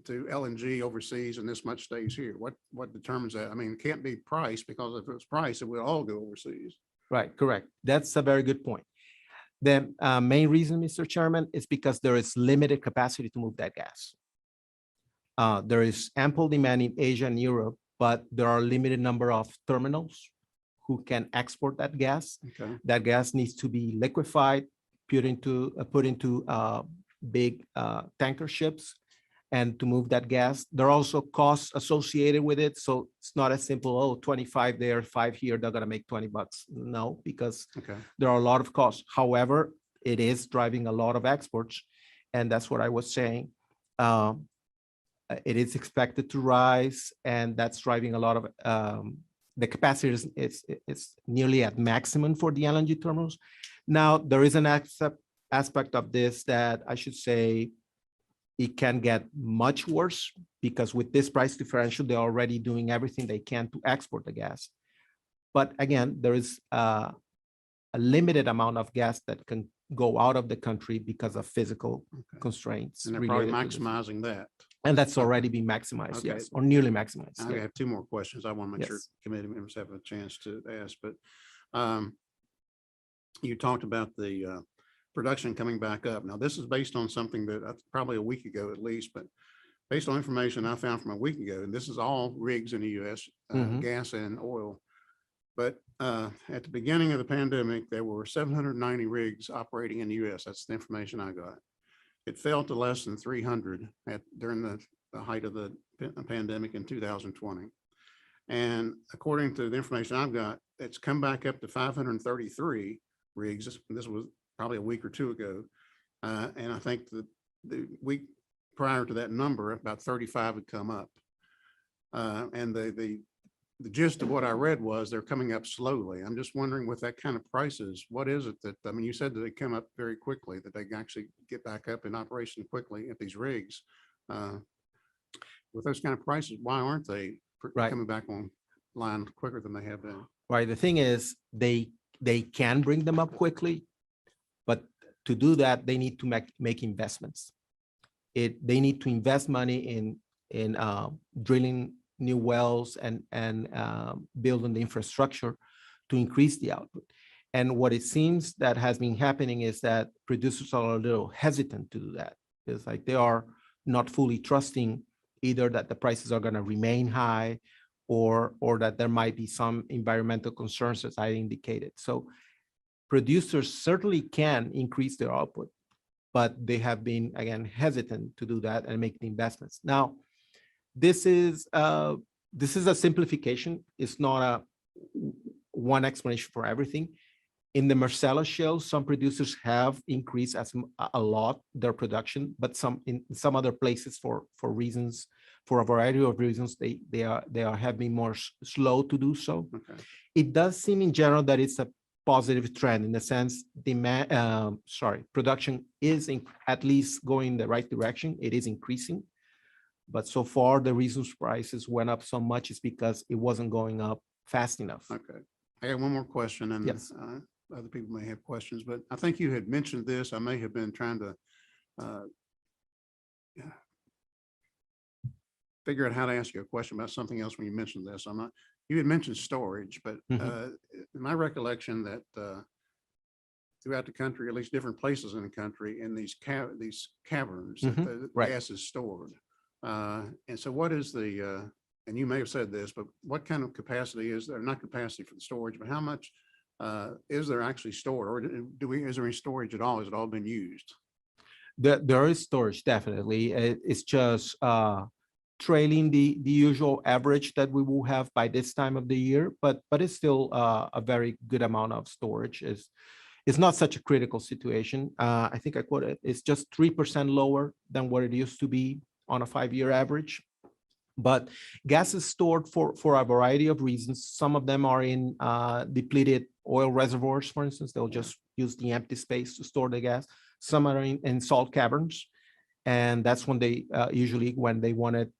to LNG overseas and this much stays here? What determines that? I mean, it can't be price, because if it was price, it would all go overseas. Right, correct. That's a very good point. The main reason, Mr. Chairman, is because there is limited capacity to move that gas. There is ample demand in Asia and Europe, but there are a limited number of terminals who can export that gas. Okay. That gas needs to be liquefied, put into big tanker ships, and to move that gas. There are also costs associated with it. So it's not as simple, oh, 25 there, 5 here, they're gonna make $20. No, because Okay. there are a lot of costs. However, it is driving a lot of exports. And that's what I was saying. It is expected to rise, and that's driving a lot of the capacity is nearly at maximum for the LNG terminals. Now, there is an aspect of this that I should say it can get much worse, because with this price differential, they're already doing everything they can to export the gas. But again, there is a limited amount of gas that can go out of the country because of physical constraints. And they're probably related to this. maximizing that. And that's already been maximized, Okay. yes, or nearly maximized. I yeah. have 2 more questions. I want to make sure Yes. committee members have a chance to ask, but you talked about the production coming back up. Now, this is based on something that probably a week ago at least, but based on information I found from a week ago, and this is all rigs in the US, Mhm. gas and oil. But at the beginning of the pandemic, there were 790 rigs operating in the US. That's the information I got. It fell to less than 300 during the height of the pandemic in 2020. And according to the information I've got, it's come back up to 533 rigs. This was probably a week or 2 ago. And I think the week prior to that number, about 35 had come up. And the gist of what I read was they're coming up slowly. I'm just wondering, with that kind of prices, what is it that, I mean, you said that they come up very quickly, that they can actually get back up in operation quickly at these rigs. With those kind of prices, why aren't they Right. coming back online quicker than they have been? Right, the thing is, they can bring them up quickly, but to do that, they need to make investments. They need to invest money in drilling new wells and building the infrastructure to increase the output. And what it seems that has been happening is that producers are a little hesitant to do that. It's like they are not fully trusting either that the prices are going to remain high, or that there might be some environmental concerns, as I indicated. So producers certainly can increase their output, but they have been, again, hesitant to do that and make the investments. Now, this is a simplification. It's not a one explanation for everything. In the Marcellus Shale, some producers have increased a lot their production, but in some other places for reasons, for a variety of reasons, they have been more slow to do so. Okay. It does seem in general that it's a positive trend, in the sense production is at least going in the right direction. It is increasing, but so far the reasons prices went up so much is because it wasn't going up fast enough. Okay. I got one more question, and Yes. Other people may have questions, but I think you had mentioned this. I may have been trying to figure out how to ask you a question about something else when you mentioned this. You had mentioned storage, but my recollection that throughout the country, at least different places in the country, in these caverns, that the Right. gas is stored. And so what is and you may have said this, but what kind of capacity is there? Not capacity for the storage, but how much is there actually stored, or is there any storage at all? Has it all been used? There is storage, definitely. It's just trailing the usual average that we will have by this time of the year, but it's still a very good amount of storage. It's not such a critical situation. I think I quoted it's just 3% lower than what it used to be on a 5-year average. But gas is stored for a variety of reasons. Some of them are in depleted oil reservoirs, for instance. They'll just use the empty space to store the gas. Some are in salt caverns. And that's when they usually when they wanted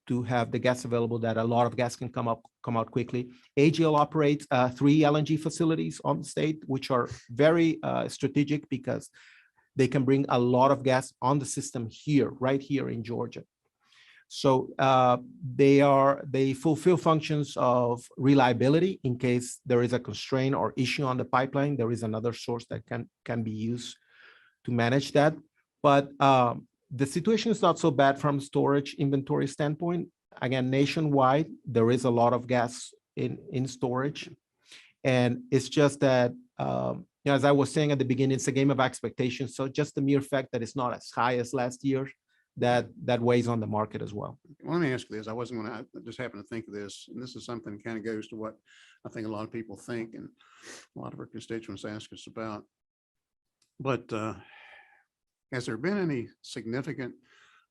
to have the gas available, that a lot of gas can come out quickly. AGL operates 3 LNG facilities on the state, which are very strategic because they can bring a lot of gas on the system here, right here in Georgia. So they fulfill functions of reliability in case there is a constraint or issue on the pipeline. There is another source that can be used to manage that. But the situation is not so bad from storage inventory standpoint. Again, nationwide, there is a lot of gas in storage. And it's just that, as I was saying at the beginning, it's a game of expectations. So just the mere fact that it's not as high as last year, that weighs on the market as well. Let me ask you this. I just happened to think of this, and this is something kind of goes to what I think a lot of people think and a lot of our constituents ask us about. But has there been any significant,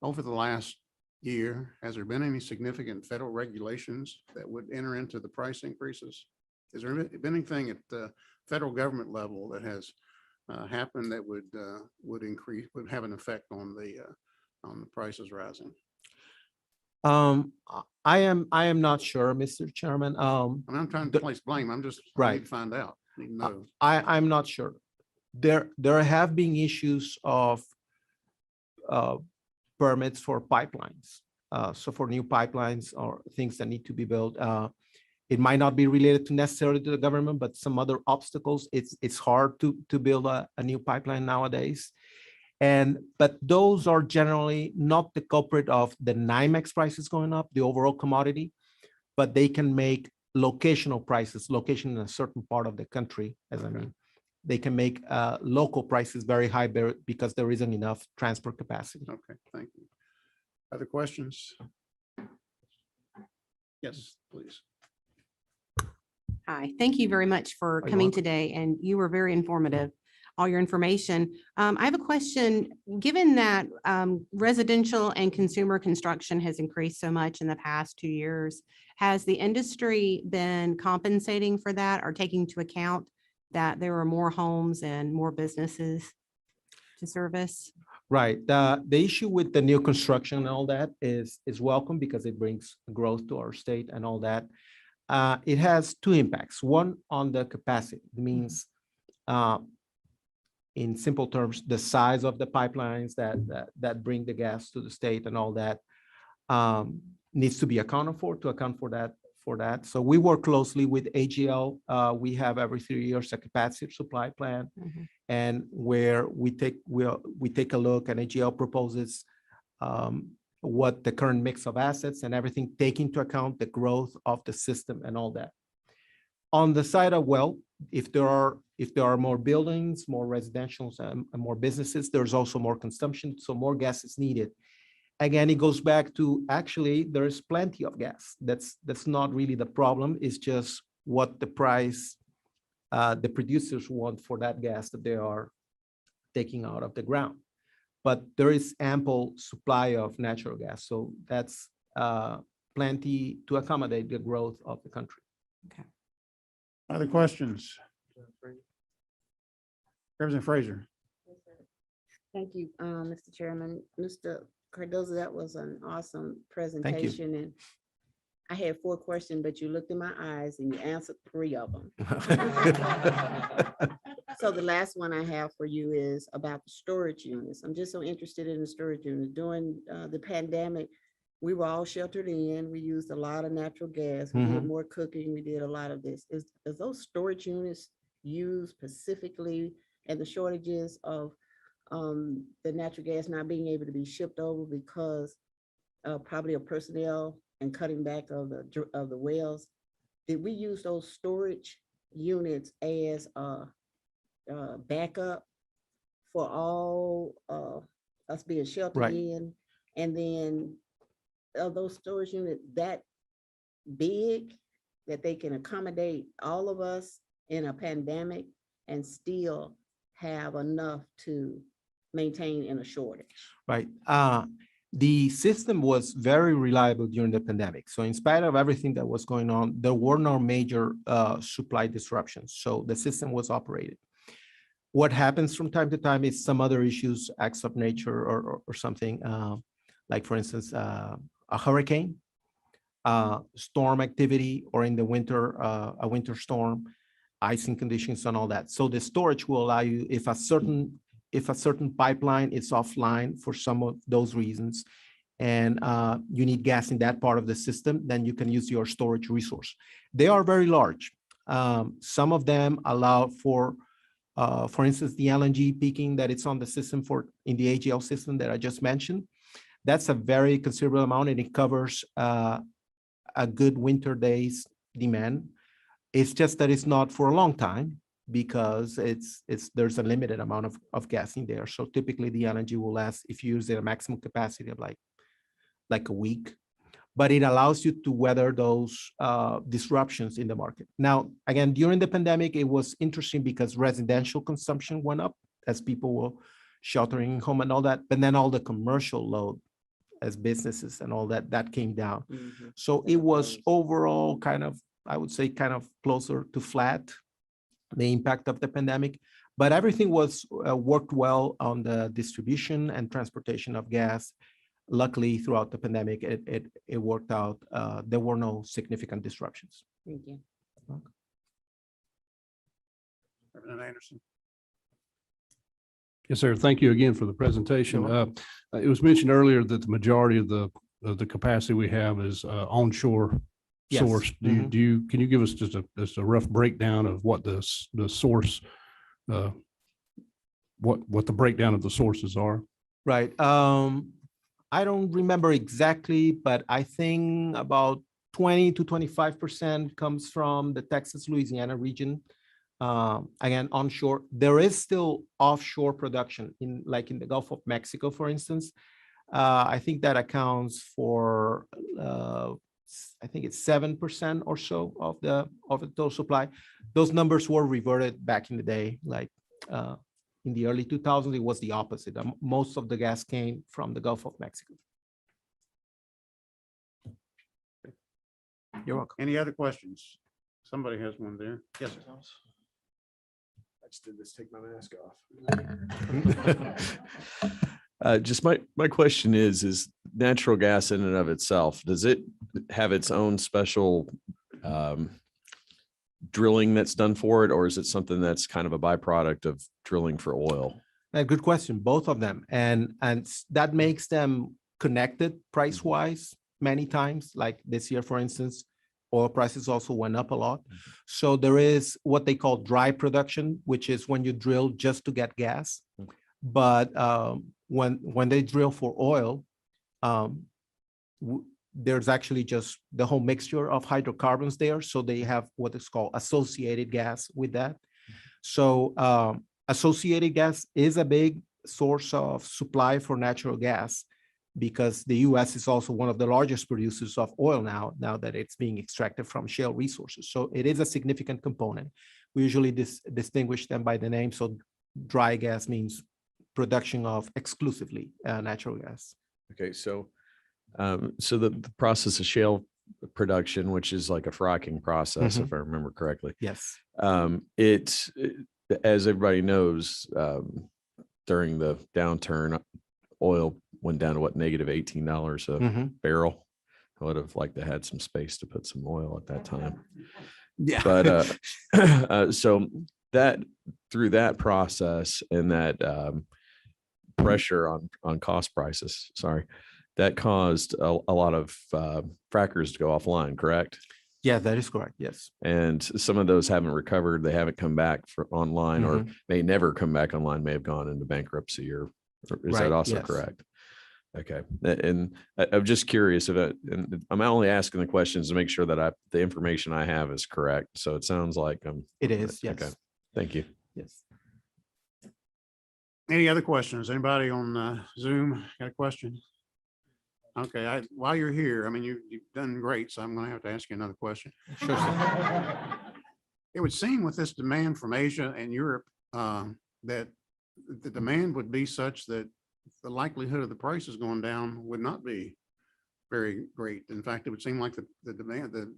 over the last year, has there been any significant federal regulations that would enter into the price increases? Has there been anything at the federal government level that has happened that would have an effect on the prices rising? I am not sure, Mr. Chairman. And I'm trying to place blame. I Right. need to find out. Need to know. I'm not sure. There have been issues of permits for pipelines. So for new pipelines or things that need to be built, it might not be related to necessarily to the government, but some other obstacles. It's hard to build a new pipeline nowadays. But those are generally not the culprit of the NYMEX prices going up, the overall commodity, but they can make locational prices, location in a certain part of the country, as I mean, they can make local prices very high because there isn't enough transport capacity. Okay, thank you. Other questions? Yes, please. Hi, thank you very much for You're coming welcome. today, and you were very informative, all your information. I have a question. Given that residential and consumer construction has increased so much in the past 2 years, has the industry been compensating for that or taking into account that there are more homes and more businesses to service? Right. The issue with the new construction and all that is welcome because it brings growth to our state and all that. It has 2 impacts. One on the capacity. It means, in simple terms, the size of the pipelines that bring the gas to the state and all that needs to be accounted for to account for that. So we work closely with AGL. We have every 3 years a capacity supply plan, and where we take a look, and AGL proposes what the current mix of assets and everything, take into account the growth of the system and all that. On the side of, well, if there are more buildings, more residentials, and more businesses, there's also more consumption, so more gas is needed. Again, it goes back to, actually, there's plenty of gas. That's not really the problem. It's just what the price the producers want for that gas that they are taking out of the ground. But there is ample supply of natural gas. So that's plenty to accommodate the growth of the country. Okay. Other questions? Representative Frazier. Thank you, Mr. Chairman. Mr. Cardoso, that was an awesome presentation. And I had 4 questions, but you looked in my eyes and you answered 3 of them. So the last one I have for you is about the storage units. I'm just so interested in the storage units. During the pandemic, we were all sheltered in. We used a lot of natural gas. We did more cooking. We did a lot of this. Is those storage units used specifically, and the shortages of the natural gas not being able to be shipped over because probably of personnel and cutting back of the wells? Did we use those storage units as backup for all us being sheltered Right. in. And then are those storage units that big that they can accommodate all of us in a pandemic and still have enough to maintain in a shortage? Right. The system was very reliable during the pandemic. So in spite of everything that was going on, there were no major supply disruptions. So the system was operated. What happens from time to time is some other issues, acts of nature or something, like for instance, a hurricane, storm activity, or in the winter, a winter storm, icing conditions and all that. So the storage will allow you, if a certain pipeline is offline for some of those reasons, and you need gas in that part of the system, then you can use your storage resource. They are very large. Some of them allow for instance, the LNG peaking that it's on the system in the AGL system that I just mentioned. That's a very considerable amount, and it covers a good winter days demand. It's just that it's not for a long time because there's a limited amount of gas in there. So typically the LNG will last, if you use it, a maximum capacity of like a week, but it allows you to weather those disruptions in the market. Now, again, during the pandemic, it was interesting because residential consumption went up as people were sheltering home and all that, but then all the commercial load as businesses and all that came down. Mhm. So it was overall kind of, I would say, kind of closer to flat, the impact of the pandemic, but everything was worked well on the distribution and transportation of gas. Luckily, throughout the pandemic, it worked out. There were no significant disruptions. Thank you. Representative Anderson. Yes, sir. Thank you again for the presentation. It was mentioned earlier that the majority of the capacity we have is onshore Yes. source. Can you give us just a rough breakdown of what the source, what the breakdown of the sources are? Right. I don't remember exactly, but I think about 20 to 25% comes from the Texas, Louisiana region. Again, onshore. There is still offshore production in the Gulf of Mexico, for instance. I think that accounts for, I think it's 7% or so of the total supply. Those numbers were reverted back in the day, like in the early 2000s, it was the opposite. Most of the gas came from the Gulf of Mexico. You're welcome. Any other questions? Somebody has one there. Yes, sir. I just did this, take my mask off. Just my question is natural gas in and of itself, does it have its own special drilling that's done for it, or is it something that's kind of a byproduct of drilling for oil? A good question, both of them. And that makes them connected price-wise many times. Like this year, for instance, oil prices also went up a lot. So there is what they call dry production, which is when you drill just to get gas. But when they drill for oil, there's actually just the whole mixture of hydrocarbons there. So they have what is called associated gas with that. So associated gas is a big source of supply for natural gas because the US is also one of the largest producers of oil now that it's being extracted from shale resources. So it is a significant component. We usually distinguish them by the name. So dry gas means production of exclusively natural gas. Okay, so the process of shale production, which is like a fracking process, if I remember correctly. Yes. It's, as everybody knows, during the downturn, oil went down to what, -$18 a barrel. I would have liked to had some space to put some oil at that time. Yeah. But so that through that process and that pressure on cost prices, that caused a lot of frackers to go offline, correct? Yeah, that is correct. Yes. And some of those haven't recovered. They haven't come back for online or may never come back online, may have gone into bankruptcy or is that also correct? Okay. And I'm just curious and I'm only asking the questions to make sure that the information I have is correct. So it sounds like it is. Yes. Okay. Thank you. Yes. Any other questions? Anybody on Zoom got a question? Okay, while you're here, I mean, you've done great, so I'm gonna have to ask you another question. Sure. It would seem with this demand from Asia and Europe, that the demand would be such that the likelihood of the prices going down would not be very great. In fact, it would seem like the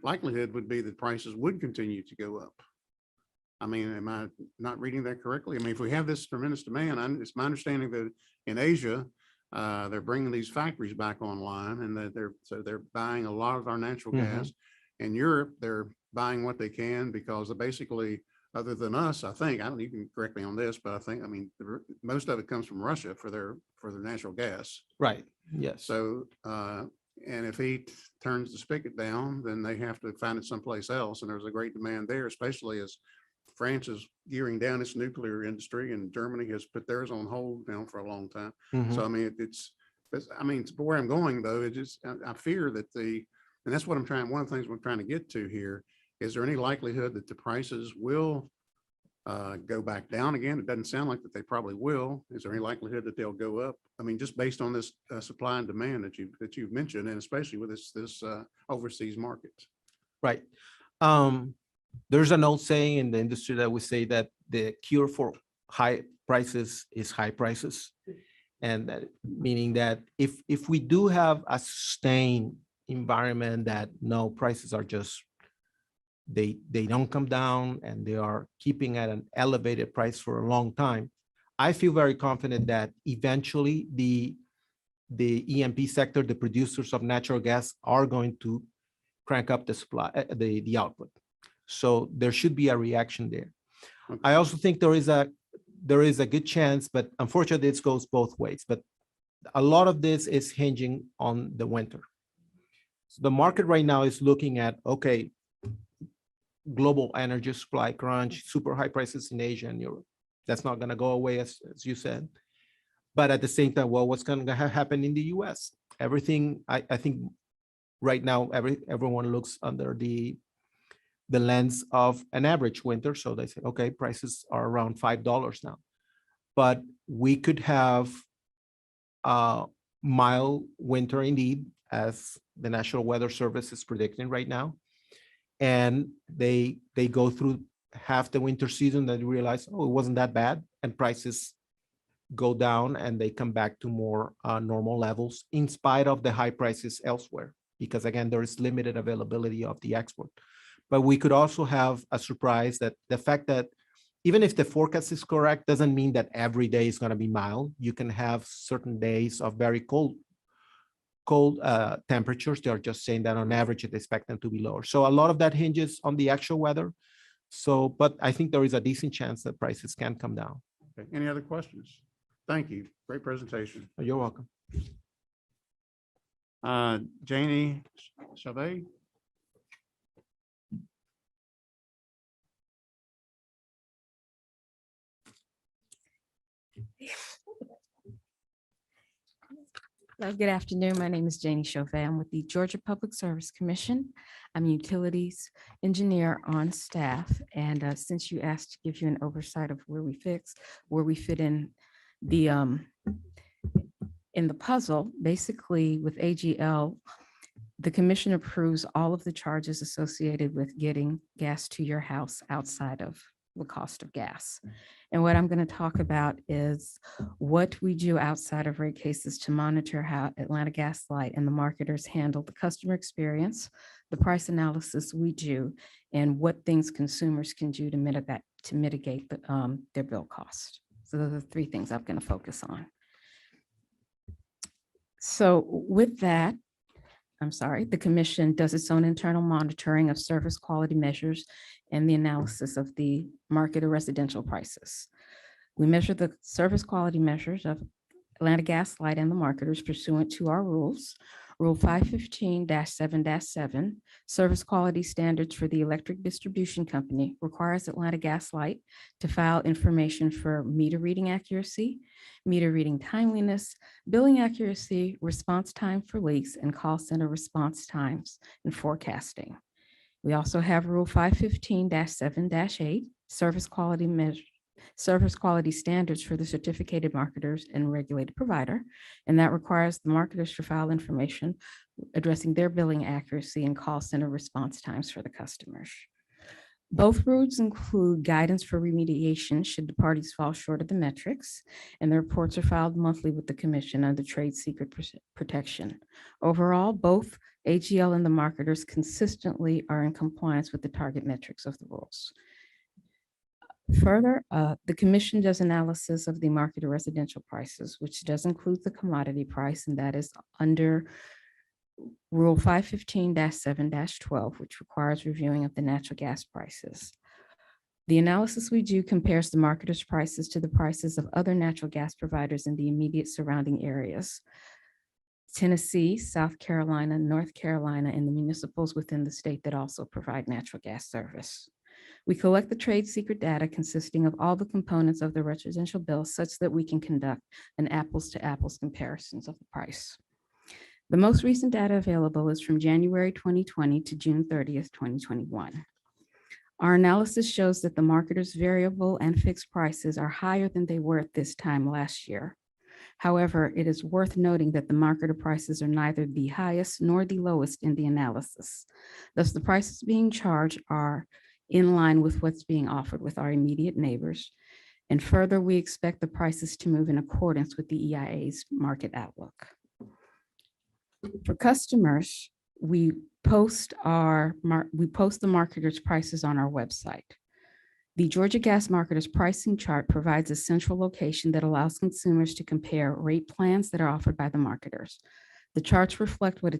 likelihood would be that prices would continue to go up. I mean, am I not reading that correctly? I mean, if we have this tremendous demand, it's my understanding that in Asia, they're bringing these factories back online, and that they're buying a lot of our natural gas. In Europe, they're buying what they can because they basically, other than us, I think, I don't even correct me on this, but I mean, most of it comes from Russia for their natural gas. Right. Yes. So, and if he turns the spigot down, then they have to find it someplace else. And there's a great demand there, especially as France is gearing down its nuclear industry, and Germany has put theirs on hold now for a long time. So, I mean, where I'm going though, it just, I fear that and that's what I'm trying, one of the things we're trying to get to here, is there any likelihood that the prices will go back down again? It doesn't sound like that they probably will. Is there any likelihood that they'll go up? I mean, just based on this supply and demand that you've mentioned, and especially with this overseas market. Right. There's an old saying in the industry that we say that the cure for high prices is high prices. And that, meaning that if we do have a sustained environment that no prices are just, they don't come down and they are keeping at an elevated price for a long time, I feel very confident that eventually the E&P sector, the producers of natural gas, are going to crank up the supply, the output. So there should be a reaction there. Okay. I also think there is a good chance, but unfortunately this goes both ways. But a lot of this is hinging on the winter. So the market right now is looking at, okay, global energy supply crunch, super high prices in Asia and Europe. That's not going to go away, as you said. But at the same time, well, what's going to happen in the US? Everything, I think right now, everyone looks under the lens of an average winter. So they say, okay, prices are around $5 now. But we could have a mild winter indeed, as the National Weather Service is predicting right now. And they go through half the winter season, then realize, oh, it wasn't that bad, and prices go down and they come back to more normal levels in spite of the high prices elsewhere, because again, there is limited availability of the export. But we could also have a surprise that the fact that even if the forecast is correct, doesn't mean that every day is going to be mild. You can have certain days of very cold temperatures. They're just saying that on average, they expect them to be lower. So a lot of that hinges on the actual weather. So, but I think there is a decent chance that prices can come down. Okay. Any other questions? Thank you. Great presentation. You're welcome. Janie Chavez. Hello, good afternoon. My name is Janie Chauvet. I'm with the Georgia Public Service Commission. I'm a utilities engineer on staff. And since you asked to give you an oversight of where we fit in the puzzle, basically with AGL, the commission approves all of the charges associated with getting gas to your house outside of the cost of gas. And what I'm going to talk about is what we do outside of rate cases to monitor how Atlanta Gas Light and the marketers handle the customer experience, the price analysis we do, and what things consumers can do to mitigate their bill cost. So those are the three things I'm going to focus on. So with that, the commission does its own internal monitoring of service quality measures and the analysis of the market or residential prices. We measure the service quality measures of Atlanta Gas Light and the marketers pursuant to our rules. Rule 515-7-7, Service Quality Standards for the Electric Distribution Company, requires Atlanta Gas Light to file information for meter reading accuracy, meter reading timeliness, billing accuracy, response time for leaks, and call center response times and forecasting. We also have Rule 515-7-8, Service Quality service quality standards for the certificated marketers and regulated provider, and that requires the marketers to file information addressing their billing accuracy and call center response times for the customers. Both rules include guidance for remediation should the parties fall short of the metrics, and the reports are filed monthly with the commission under trade secret protection. Overall, both AGL and the marketers consistently are in compliance with the target metrics of the rules. Further, the commission does analysis of the market residential prices, which does include the commodity price, and that is under Rule 515-7-12, which requires reviewing of the natural gas prices. The analysis we do compares the marketers' prices to the prices of other natural gas providers in the immediate surrounding areas: Tennessee, South Carolina, North Carolina, and the municipals within the state that also provide natural gas service. We collect the trade secret data consisting of all the components of the residential bill such that we can conduct an apples to apples comparisons of the price. The most recent data available is from January 2020 to June 30th, 2021. Our analysis shows that the marketers' variable and fixed prices are higher than they were at this time last year. However, it is worth noting that the marketer prices are neither the highest nor the lowest in the analysis. Thus, the prices being charged are in line with what's being offered with our immediate neighbors. And further, we expect the prices to move in accordance with the EIA's market outlook. For customers, we post the marketers' prices on our website. The Georgia Gas Marketers Pricing Chart provides a central location that allows consumers to compare rate plans that are offered by the marketers. The charts reflect what a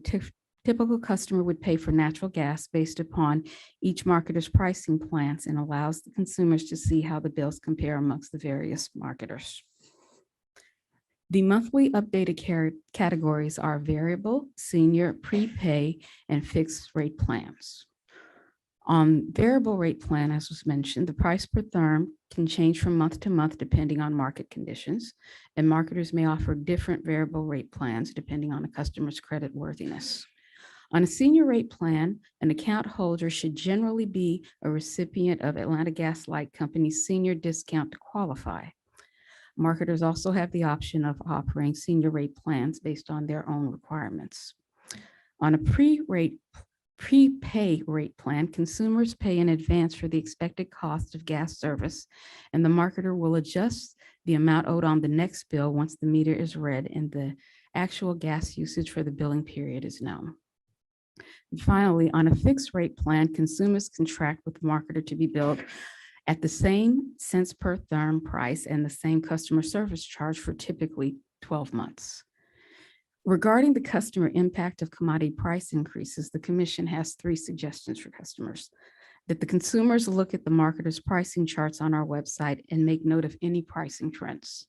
typical customer would pay for natural gas based upon each marketer's pricing plans and allows the consumers to see how the bills compare amongst the various marketers. The monthly updated categories are variable, senior, prepay, and fixed rate plans. On variable rate plan, as was mentioned, the price per therm can change from month to month depending on market conditions, and marketers may offer different variable rate plans depending on a customer's credit worthiness. On a senior rate plan, an account holder should generally be a recipient of Atlanta Gas Light Company's senior discount to qualify. Marketers also have the option of offering senior rate plans based on their own requirements. On a prepay rate plan, consumers pay in advance for the expected cost of gas service, and the marketer will adjust the amount owed on the next bill once the meter is read and the actual gas usage for the billing period is known. And finally, on a fixed rate plan, consumers contract with the marketer to be billed at the same cents per therm price and the same customer service charge for typically 12 months. Regarding the customer impact of commodity price increases, the commission has 3 suggestions for customers: that the consumers look at the marketer's pricing charts on our website and make note of any pricing trends.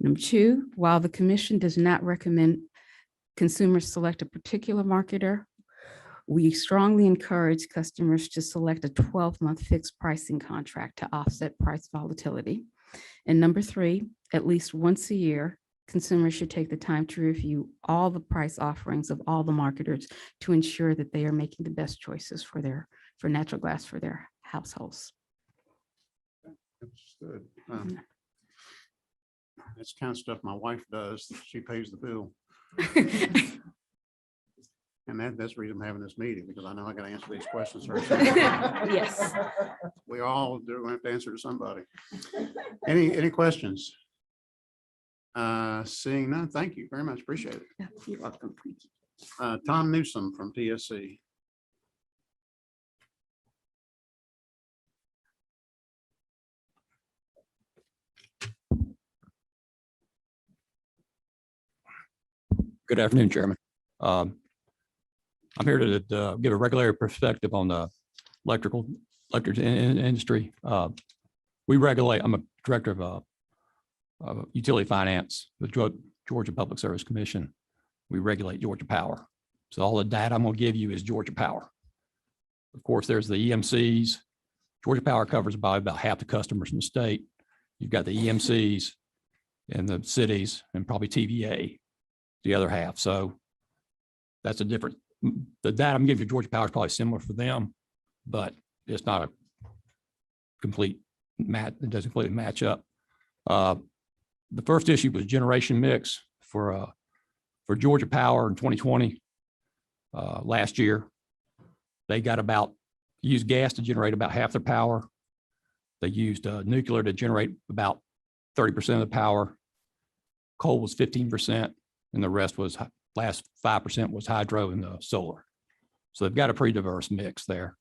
Number 2, while the commission does not recommend consumers select a particular marketer, we strongly encourage customers to select a 12-month fixed pricing contract to offset price volatility. And number 3, at least once a year, consumers should take the time to review all the price offerings of all the marketers to ensure that they are making the best choices for natural gas for their households. That's good. That's kind of stuff my wife does. She pays the bill. And that's the reason I'm having this meeting, because I know I got to answer these questions. Yes. We all do have to answer to somebody. Any questions? Seeing none, thank you very much. Appreciate it. Yeah, you're welcome. Tom Newsom from TSC. Good afternoon, Chairman. I'm here to give a regulatory perspective on the electric industry. We regulate. I'm a director of utility finance with Georgia Public Service Commission. We regulate Georgia Power. So all the data I'm going to give you is Georgia Power. Of course, there's the EMCs. Georgia Power covers about half the customers in the state. You've got the EMCs in the cities and probably TVA, the other half. So that's a different, the data I'm giving you, Georgia Power is probably similar for them, but it's not a complete it doesn't completely match up. The first issue was generation mix for Georgia Power in 2020. Last year, they used gas to generate about half their power. They used nuclear to generate about 30% of the power. Coal was 15%, and the rest was last 5% was hydro and solar. So they've got a pretty diverse mix there.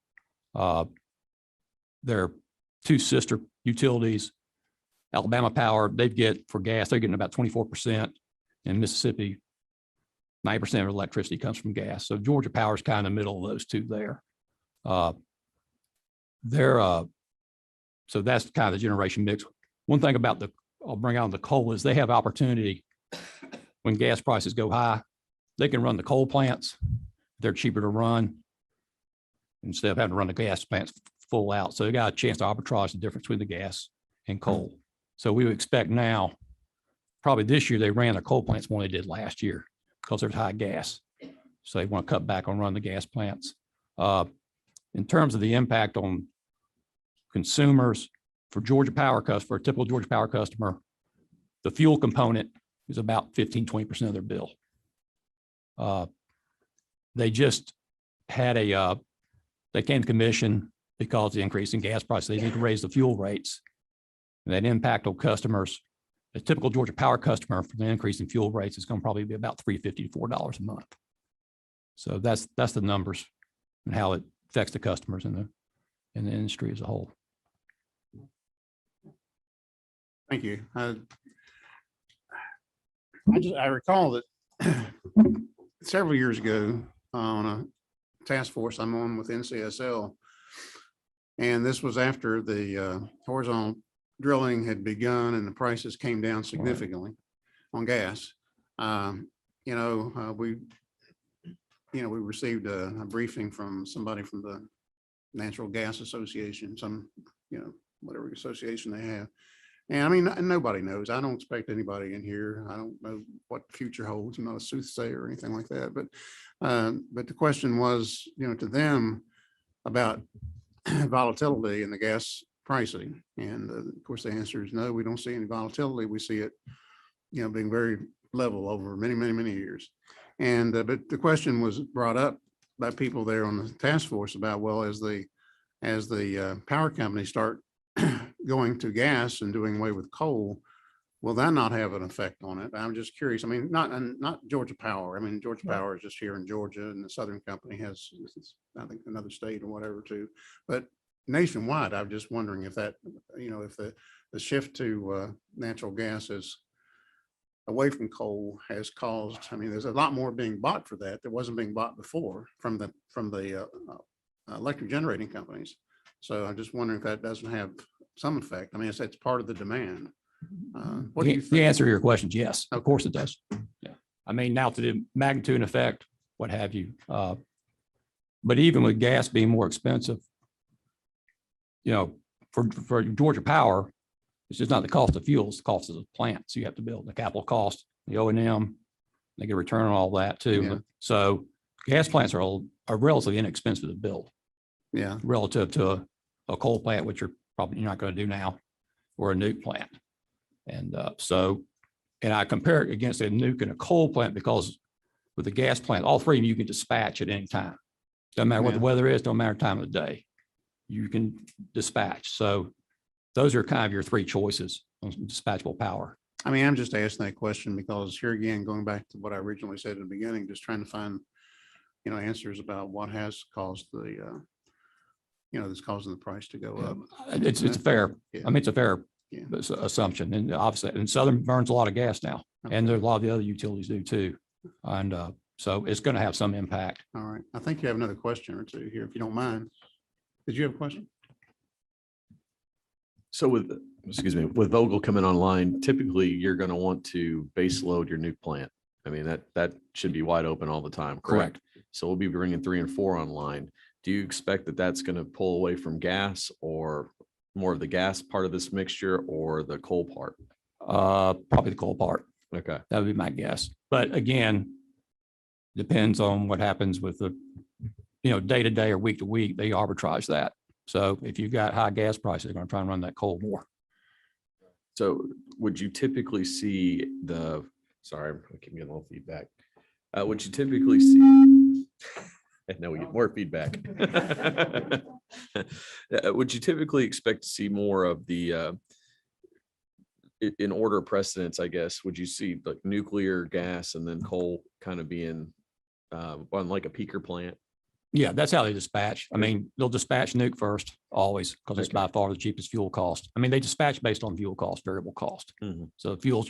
Their two sister utilities, Alabama Power, for gas, they're getting about 24%. In Mississippi, 90% of electricity comes from gas. So Georgia Power is kind of in the middle of those two there. So that's kind of the generation mix. One thing about I'll bring out the coal is they have opportunity when gas prices go high, they can run the coal plants. They're cheaper to run instead of having to run the gas plants full out. So they got a chance to arbitrage the difference between the gas and coal. So we would expect now, probably this year, they ran the coal plants more than they did last year because there's high gas. So they want to cut back on running the gas plants. In terms of the impact on consumers, for a typical Georgia Power customer, the fuel component is about 15-20% of their bill. They just had they came to commission because of the increase in gas prices. They need to raise the fuel rates. And that impact on customers, a typical Georgia Power customer for the increase in fuel rates is going to probably be about $3.50 to $4 a month. So that's the numbers and how it affects the customers in the industry as a whole. Thank you. I recall that several years ago on a task force I'm on with NCSL, and this was after the horizontal drilling had begun and the prices came down significantly on gas. We received a briefing from somebody from the Natural Gas Association, whatever association they have. And I mean, nobody knows. I don't expect anybody in here. I don't know what the future holds. I'm not a soothsayer or anything like that. But the question was, to them about volatility in the gas pricing. And of course, the answer is no, we don't see any volatility. We see it, being very level over many, many, many years. And but the question was brought up by people there on the task force about, well, as the power companies start going to gas and doing away with coal, will that not have an effect on it? I'm just curious. I mean, not Georgia Power. I mean, Georgia Power is just here in Georgia, and the Southern Company has, I think, another state or whatever too. But nationwide, I'm just wondering if that, if the shift to natural gas is away from coal has caused. I mean, there's a lot more being bought for that wasn't being bought before from the electric generating companies. So I'm just wondering if that doesn't have some effect. I mean, it's part of the demand. What do you think? The answer to your question is yes, of course it does. Yeah. I mean, now to the magnitude and effect, what have you. But even with gas being more expensive, for Georgia Power, it's just not the cost of fuel, it's the cost of the plants you have to build, the capital cost, the O&M, they get a return on all that too. Yeah. So gas plants are relatively inexpensive to build. Yeah. Relative to a coal plant, which you're probably not going to do now, or a nuke plant. And and I compare it against a nuke and a coal plant because with the gas plant, all three of you can dispatch at any time. Doesn't matter what the weather is, don't matter time of the day. You can dispatch. So those are kind of your three choices on dispatchable power. I mean, I'm just asking that question because here again, going back to what I originally said in the beginning, just trying to find, answers about what has caused that's causing the price to go up. It's fair. Yeah. I mean, it's a fair assumption. And obviously, and Southern burns a lot of gas now, and there's a lot of the other utilities do too. And so it's going to have some impact. All right. I think you have another question or two here, if you don't mind. Did you have a question? So with Vogel coming online, typically you're going to want to base load your nuke plant. I mean, that should be wide open all the time. Correct. So we'll be bringing 3 and 4 online. Do you expect that that's going to pull away from gas, or more of the gas part of this mixture, or the coal part? Probably the coal part. Okay. That would be my guess. But again, depends on what happens with the, day to day or week to week, they arbitrage that. So if you've got high gas prices, they're going to try and run that coal more. So would you typically see sorry, I'm giving you a little feedback. Would you typically see, and now we get more feedback. Would you typically expect to see more of the, in order of precedence, I guess, would you see like nuclear, gas, and then coal kind of being on like a peaker plant? Yeah, that's how they dispatch. I mean, they'll dispatch nuke first, always, because it's by far the cheapest fuel cost. I mean, they dispatch based on fuel cost, variable cost. So fuel's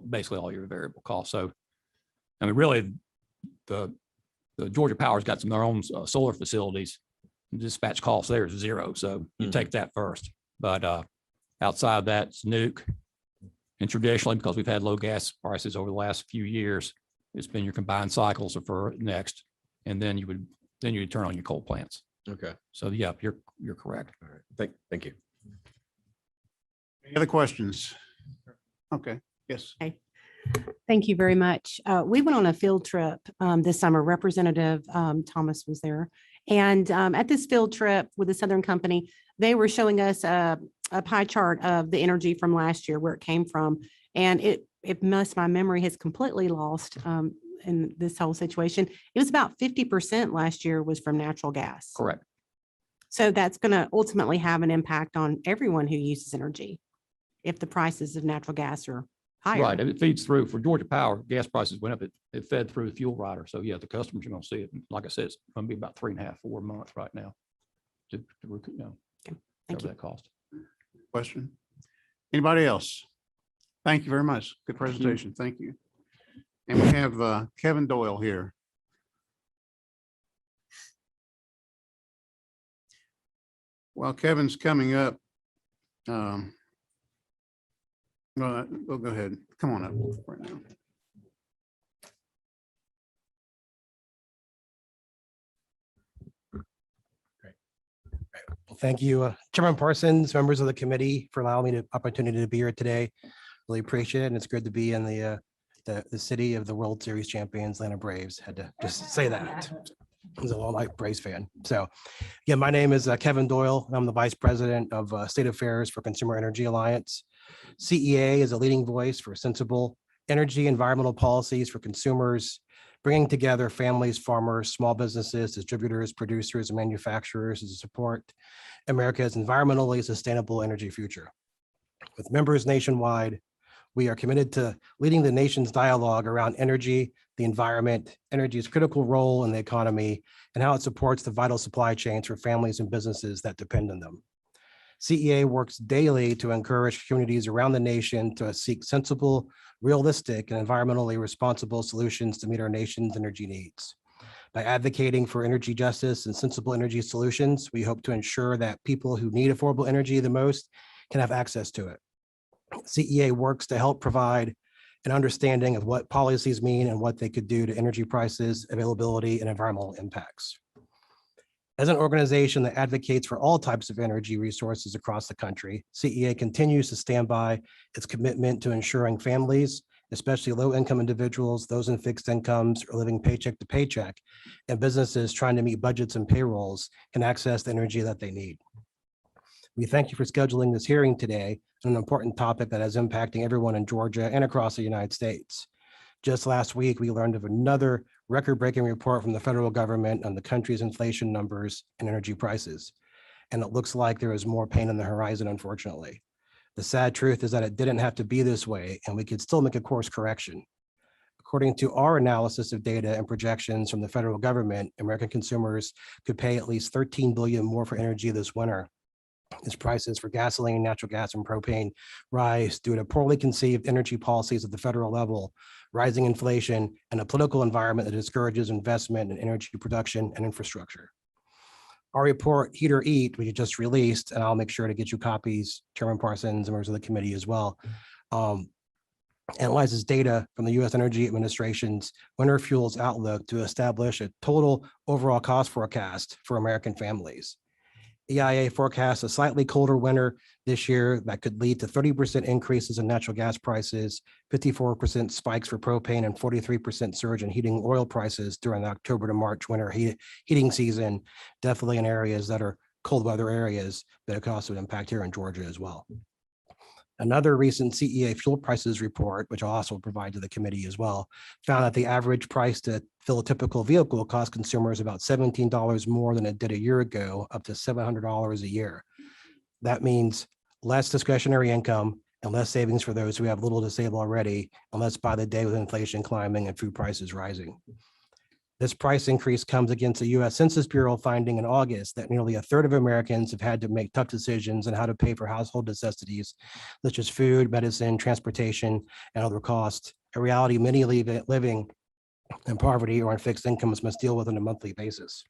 basically all your variable cost. So, I mean, really, the Georgia Power's got their own solar facilities. Dispatch cost there is zero. So you take that first. But outside that, it's nuke. And traditionally, because we've had low gas prices over the last few years, it's been your combined cycles for next. And then you would turn on your coal plants. Okay. So yeah, you're correct. All right. Thank you. Any other questions? Okay, yes. Okay. Thank you very much. We went on a field trip this summer. Representative Thomas was there. And at this field trip with the Southern Company, they were showing us a pie chart of the energy from last year, where it came from. And my memory has completely lost in this whole situation. It was about 50% last year was from natural gas. Correct. So that's going to ultimately have an impact on everyone who uses energy if the prices of natural gas are higher. Right. If it feeds through for Georgia Power, gas prices went up. It fed through the fuel rider. So yeah, the customers are going to see it. And like I said, it's going to be about 3.5, 4 months right now to recoup, Thank you. that cost. Question? Anybody else? Thank you very much. Good presentation. Thank you. And we have Kevin Doyle here. While Kevin's coming up, well, we'll go ahead. Come on up right now. Well, thank you, Chairman Parsons, members of the committee, for allowing me the opportunity to be here today. Really appreciate it. And it's good to be in the city of the World Series champions, Atlanta Braves. Had to just say that. I was a long-time Braves fan. So again, my name is Kevin Doyle. I'm the Vice President of State Affairs for Consumer Energy Alliance. CEA is a leading voice for sensible energy environmental policies for consumers, bringing together families, farmers, small businesses, distributors, producers, and manufacturers to support America's environmentally sustainable energy future. With members nationwide, we are committed to leading the nation's dialogue around energy, the environment, energy's critical role in the economy, and how it supports the vital supply chains for families and businesses that depend on them. CEA works daily to encourage communities around the nation to seek sensible, realistic, and environmentally responsible solutions to meet our nation's energy needs. By advocating for energy justice and sensible energy solutions, we hope to ensure that people who need affordable energy the most can have access to it. CEA works to help provide an understanding of what policies mean and what they could do to energy prices, availability, and environmental impacts. As an organization that advocates for all types of energy resources across the country, CEA continues to stand by its commitment to ensuring families, especially low-income individuals, those in fixed incomes or living paycheck to paycheck, and businesses trying to meet budgets and payrolls can access the energy that they need. We thank you for scheduling this hearing today on an important topic that is impacting everyone in Georgia and across the United States. Just last week, we learned of another record-breaking report from the federal government on the country's inflation numbers and energy prices. And it looks like there is more pain on the horizon, unfortunately. The sad truth is that it didn't have to be this way, and we could still make a course correction. According to our analysis of data and projections from the federal government, American consumers could pay at least $13 billion more for energy this winter, as prices for gasoline, natural gas, and propane rise due to poorly conceived energy policies at the federal level, rising inflation, and a political environment that discourages investment in energy production and infrastructure. Our report, Heat or Eat, we just released, and I'll make sure to get you copies, Chairman Parsons, members of the committee as well, analyzes data from the U.S. Energy Administration's Winter Fuels Outlook to establish a total overall cost forecast for American families. EIA forecasts a slightly colder winter this year that could lead to 30% increases in natural gas prices, 54% spikes for propane, and 43% surge in heating oil prices during the October to March winter heating season, definitely in areas that are cold weather areas, but it could also impact here in Georgia as well. Another recent CEA fuel prices report, which I'll also provide to the committee as well, found that the average price to fill a typical vehicle cost consumers about $17 more than it did a year ago, up to $700 a year. That means less discretionary income and less savings for those who have little to save already, and less by the day with inflation climbing and food prices rising. This price increase comes against a U.S. Census Bureau finding in August that nearly a third of Americans have had to make tough decisions on how to pay for household necessities, such as food, medicine, transportation, and other costs, a reality many living in poverty or on fixed incomes must deal with on a monthly basis.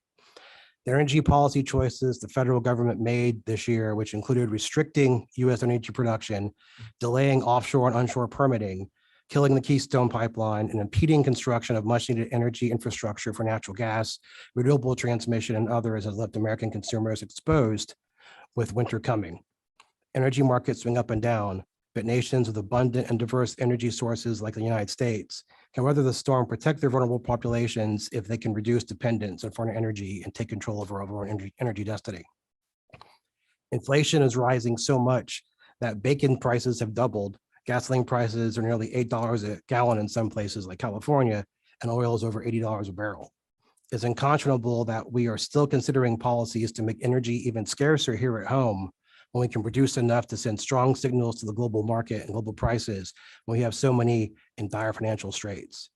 The energy policy choices the federal government made this year, which included restricting U.S. energy production, delaying offshore and onshore permitting, killing the Keystone Pipeline, and impeding construction of much-needed energy infrastructure for natural gas, renewable transmission, and others, has left American consumers exposed with winter coming. Energy markets swing up and down, but nations with abundant and diverse energy sources like the United States can weather the storm, protect their vulnerable populations if they can reduce dependence on foreign energy and take control of our overall energy destiny. Inflation is rising so much that bacon prices have doubled. Gasoline prices are nearly $8 a gallon in some places like California, and oil is over $80 a barrel. It's unconscionable that we are still considering policies to make energy even scarcer here at home when we can produce enough to send strong signals to the global market and global prices when we have so many in dire financial straits.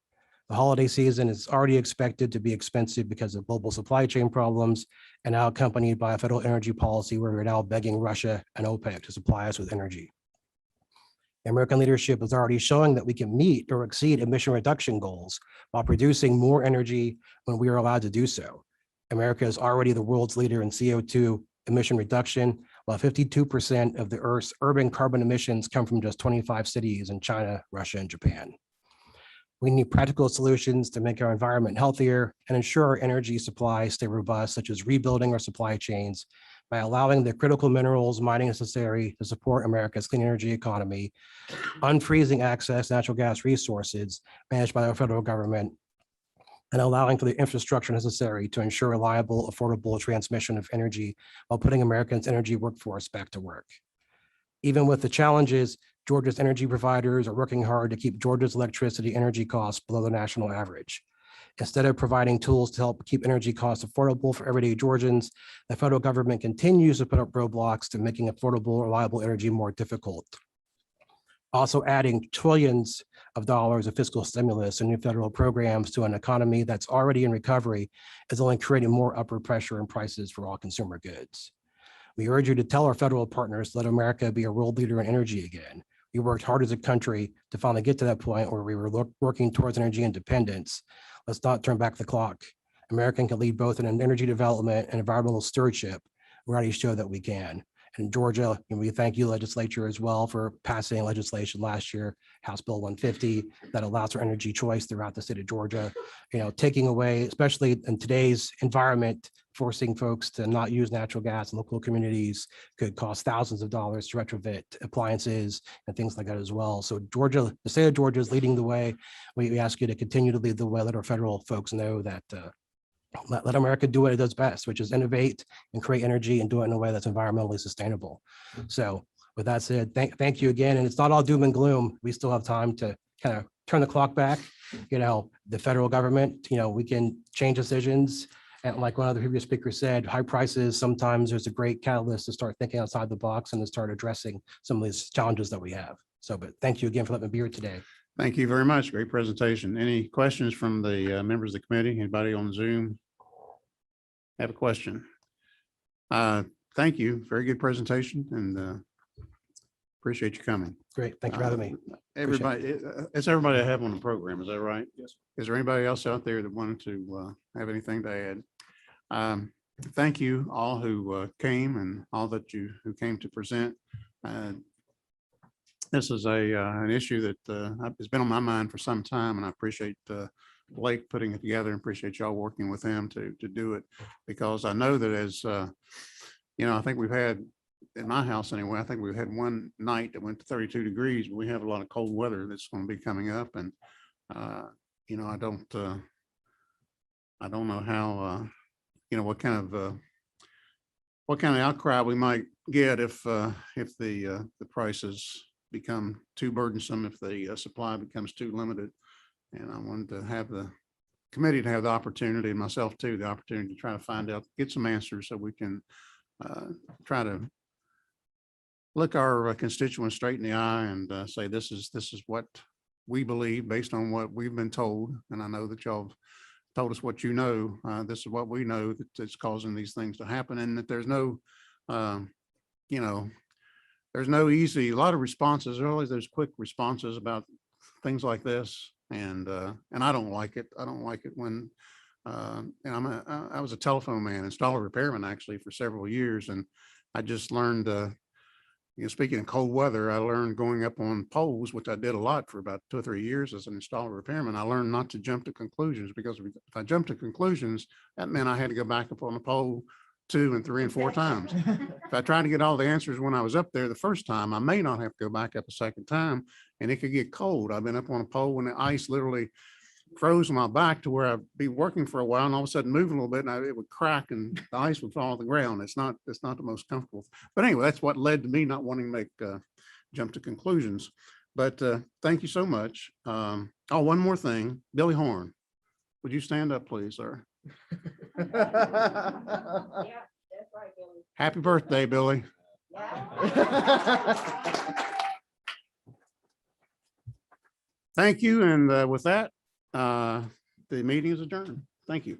The holiday season is already expected to be expensive because of global supply chain problems, and now accompanied by a federal energy policy where we're now begging Russia and OPEC to supply us with energy. American leadership is already showing that we can meet or exceed emission reduction goals while producing more energy when we are allowed to do so. America is already the world's leader in CO2 emission reduction, while 52% of the Earth's urban carbon emissions come from just 25 cities in China, Russia, and Japan. We need practical solutions to make our environment healthier and ensure our energy supplies stay robust, such as rebuilding our supply chains by allowing the critical minerals mining necessary to support America's clean energy economy, unfreezing access to natural gas resources managed by our federal government, and allowing for the infrastructure necessary to ensure reliable, affordable transmission of energy while putting Americans' energy workforce back to work. Even with the challenges, Georgia's energy providers are working hard to keep Georgia's electricity energy costs below the national average. Instead of providing tools to help keep energy costs affordable for everyday Georgians, the federal government continues to put up roadblocks to making affordable, reliable energy more difficult. Also adding trillions of dollars of fiscal stimulus and new federal programs to an economy that's already in recovery is only creating more upward pressure in prices for all consumer goods. We urge you to tell our federal partners to let America be a world leader in energy again. We worked hard as a country to finally get to that point where we were working towards energy independence. Let's not turn back the clock. America can lead both in energy development and environmental stewardship. We already showed that we can. And Georgia, and we thank you, legislature, as well, for passing legislation last year, House Bill 150, that allows for energy choice throughout the state of Georgia. You know, taking away, especially in today's environment, forcing folks to not use natural gas in local communities could cost thousands of dollars to retrofit appliances and things like that as well. So Georgia, the state of Georgia is leading the way. We ask you to continue to lead the way. Let our federal folks know that let America do what it does best, which is innovate and create energy and do it in a way that's environmentally sustainable. So with that said, thank you again. And it's not all doom and gloom. We still have time to kind of turn the clock back. You know, the federal government, you know, we can change decisions. And like one of the previous speakers said, high prices, sometimes there's a great catalyst to start thinking outside the box and to start addressing some of these challenges that we have. So, but thank you again for letting me be here today. Thank you very much. Great presentation. Any questions from the members of the committee? Anybody on Zoom have a question? Thank you. Very good presentation, and appreciate you coming. Great. Thank you for having me. Everybody, it's everybody I have on the program. Is that right? Yes. Is there anybody else out there that wanted to have anything to add? Thank you all who came and all that who came to present. This is an issue that has been on my mind for some time, and I appreciate Blake putting it together, and appreciate y'all working with him to do it, because I know that as you know, I think we've had, in my house anyway, I think we've had one night that went to 32 degrees, but we have a lot of cold weather that's going to be coming up. And, you know, I don't know how, you know, what kind of what kind of outcry we might get if the prices become too burdensome, if the supply becomes too limited. And I wanted to have the committee to have the opportunity, and myself too, the opportunity to try to find out, get some answers so we can try to look our constituents straight in the eye and say, this is what we believe based on what we've been told. And I know that y'all told us what you know. This is what we know that's causing these things to happen, and that there's no, there's no easy, a lot of responses. There's quick responses about things like this. And I don't like it. I don't like it when, and I was a telephone man, installer repairman actually for several years. And I just learned, speaking of cold weather, I learned going up on poles, which I did a lot for about 2 or 3 years as an installer repairman. I learned not to jump to conclusions, because if I jumped to conclusions, that meant I had to go back up on the pole 2 and 3 and 4 times. If I tried to get all the answers when I was up there the first time, I may not have to go back up a second time, and it could get cold. I've been up on a pole when the ice literally froze my back to where I'd be working for a while and all of a sudden move a little bit and it would crack and the ice would fall on the ground. It's not the most comfortable. But anyway, that's what led to me not wanting to make jump to conclusions. But thank you so much. Oh, one more thing. Billy Horn, would you stand up, please, sir? Happy birthday, Billy. Thank you. And with that, the meeting is adjourned. Thank you.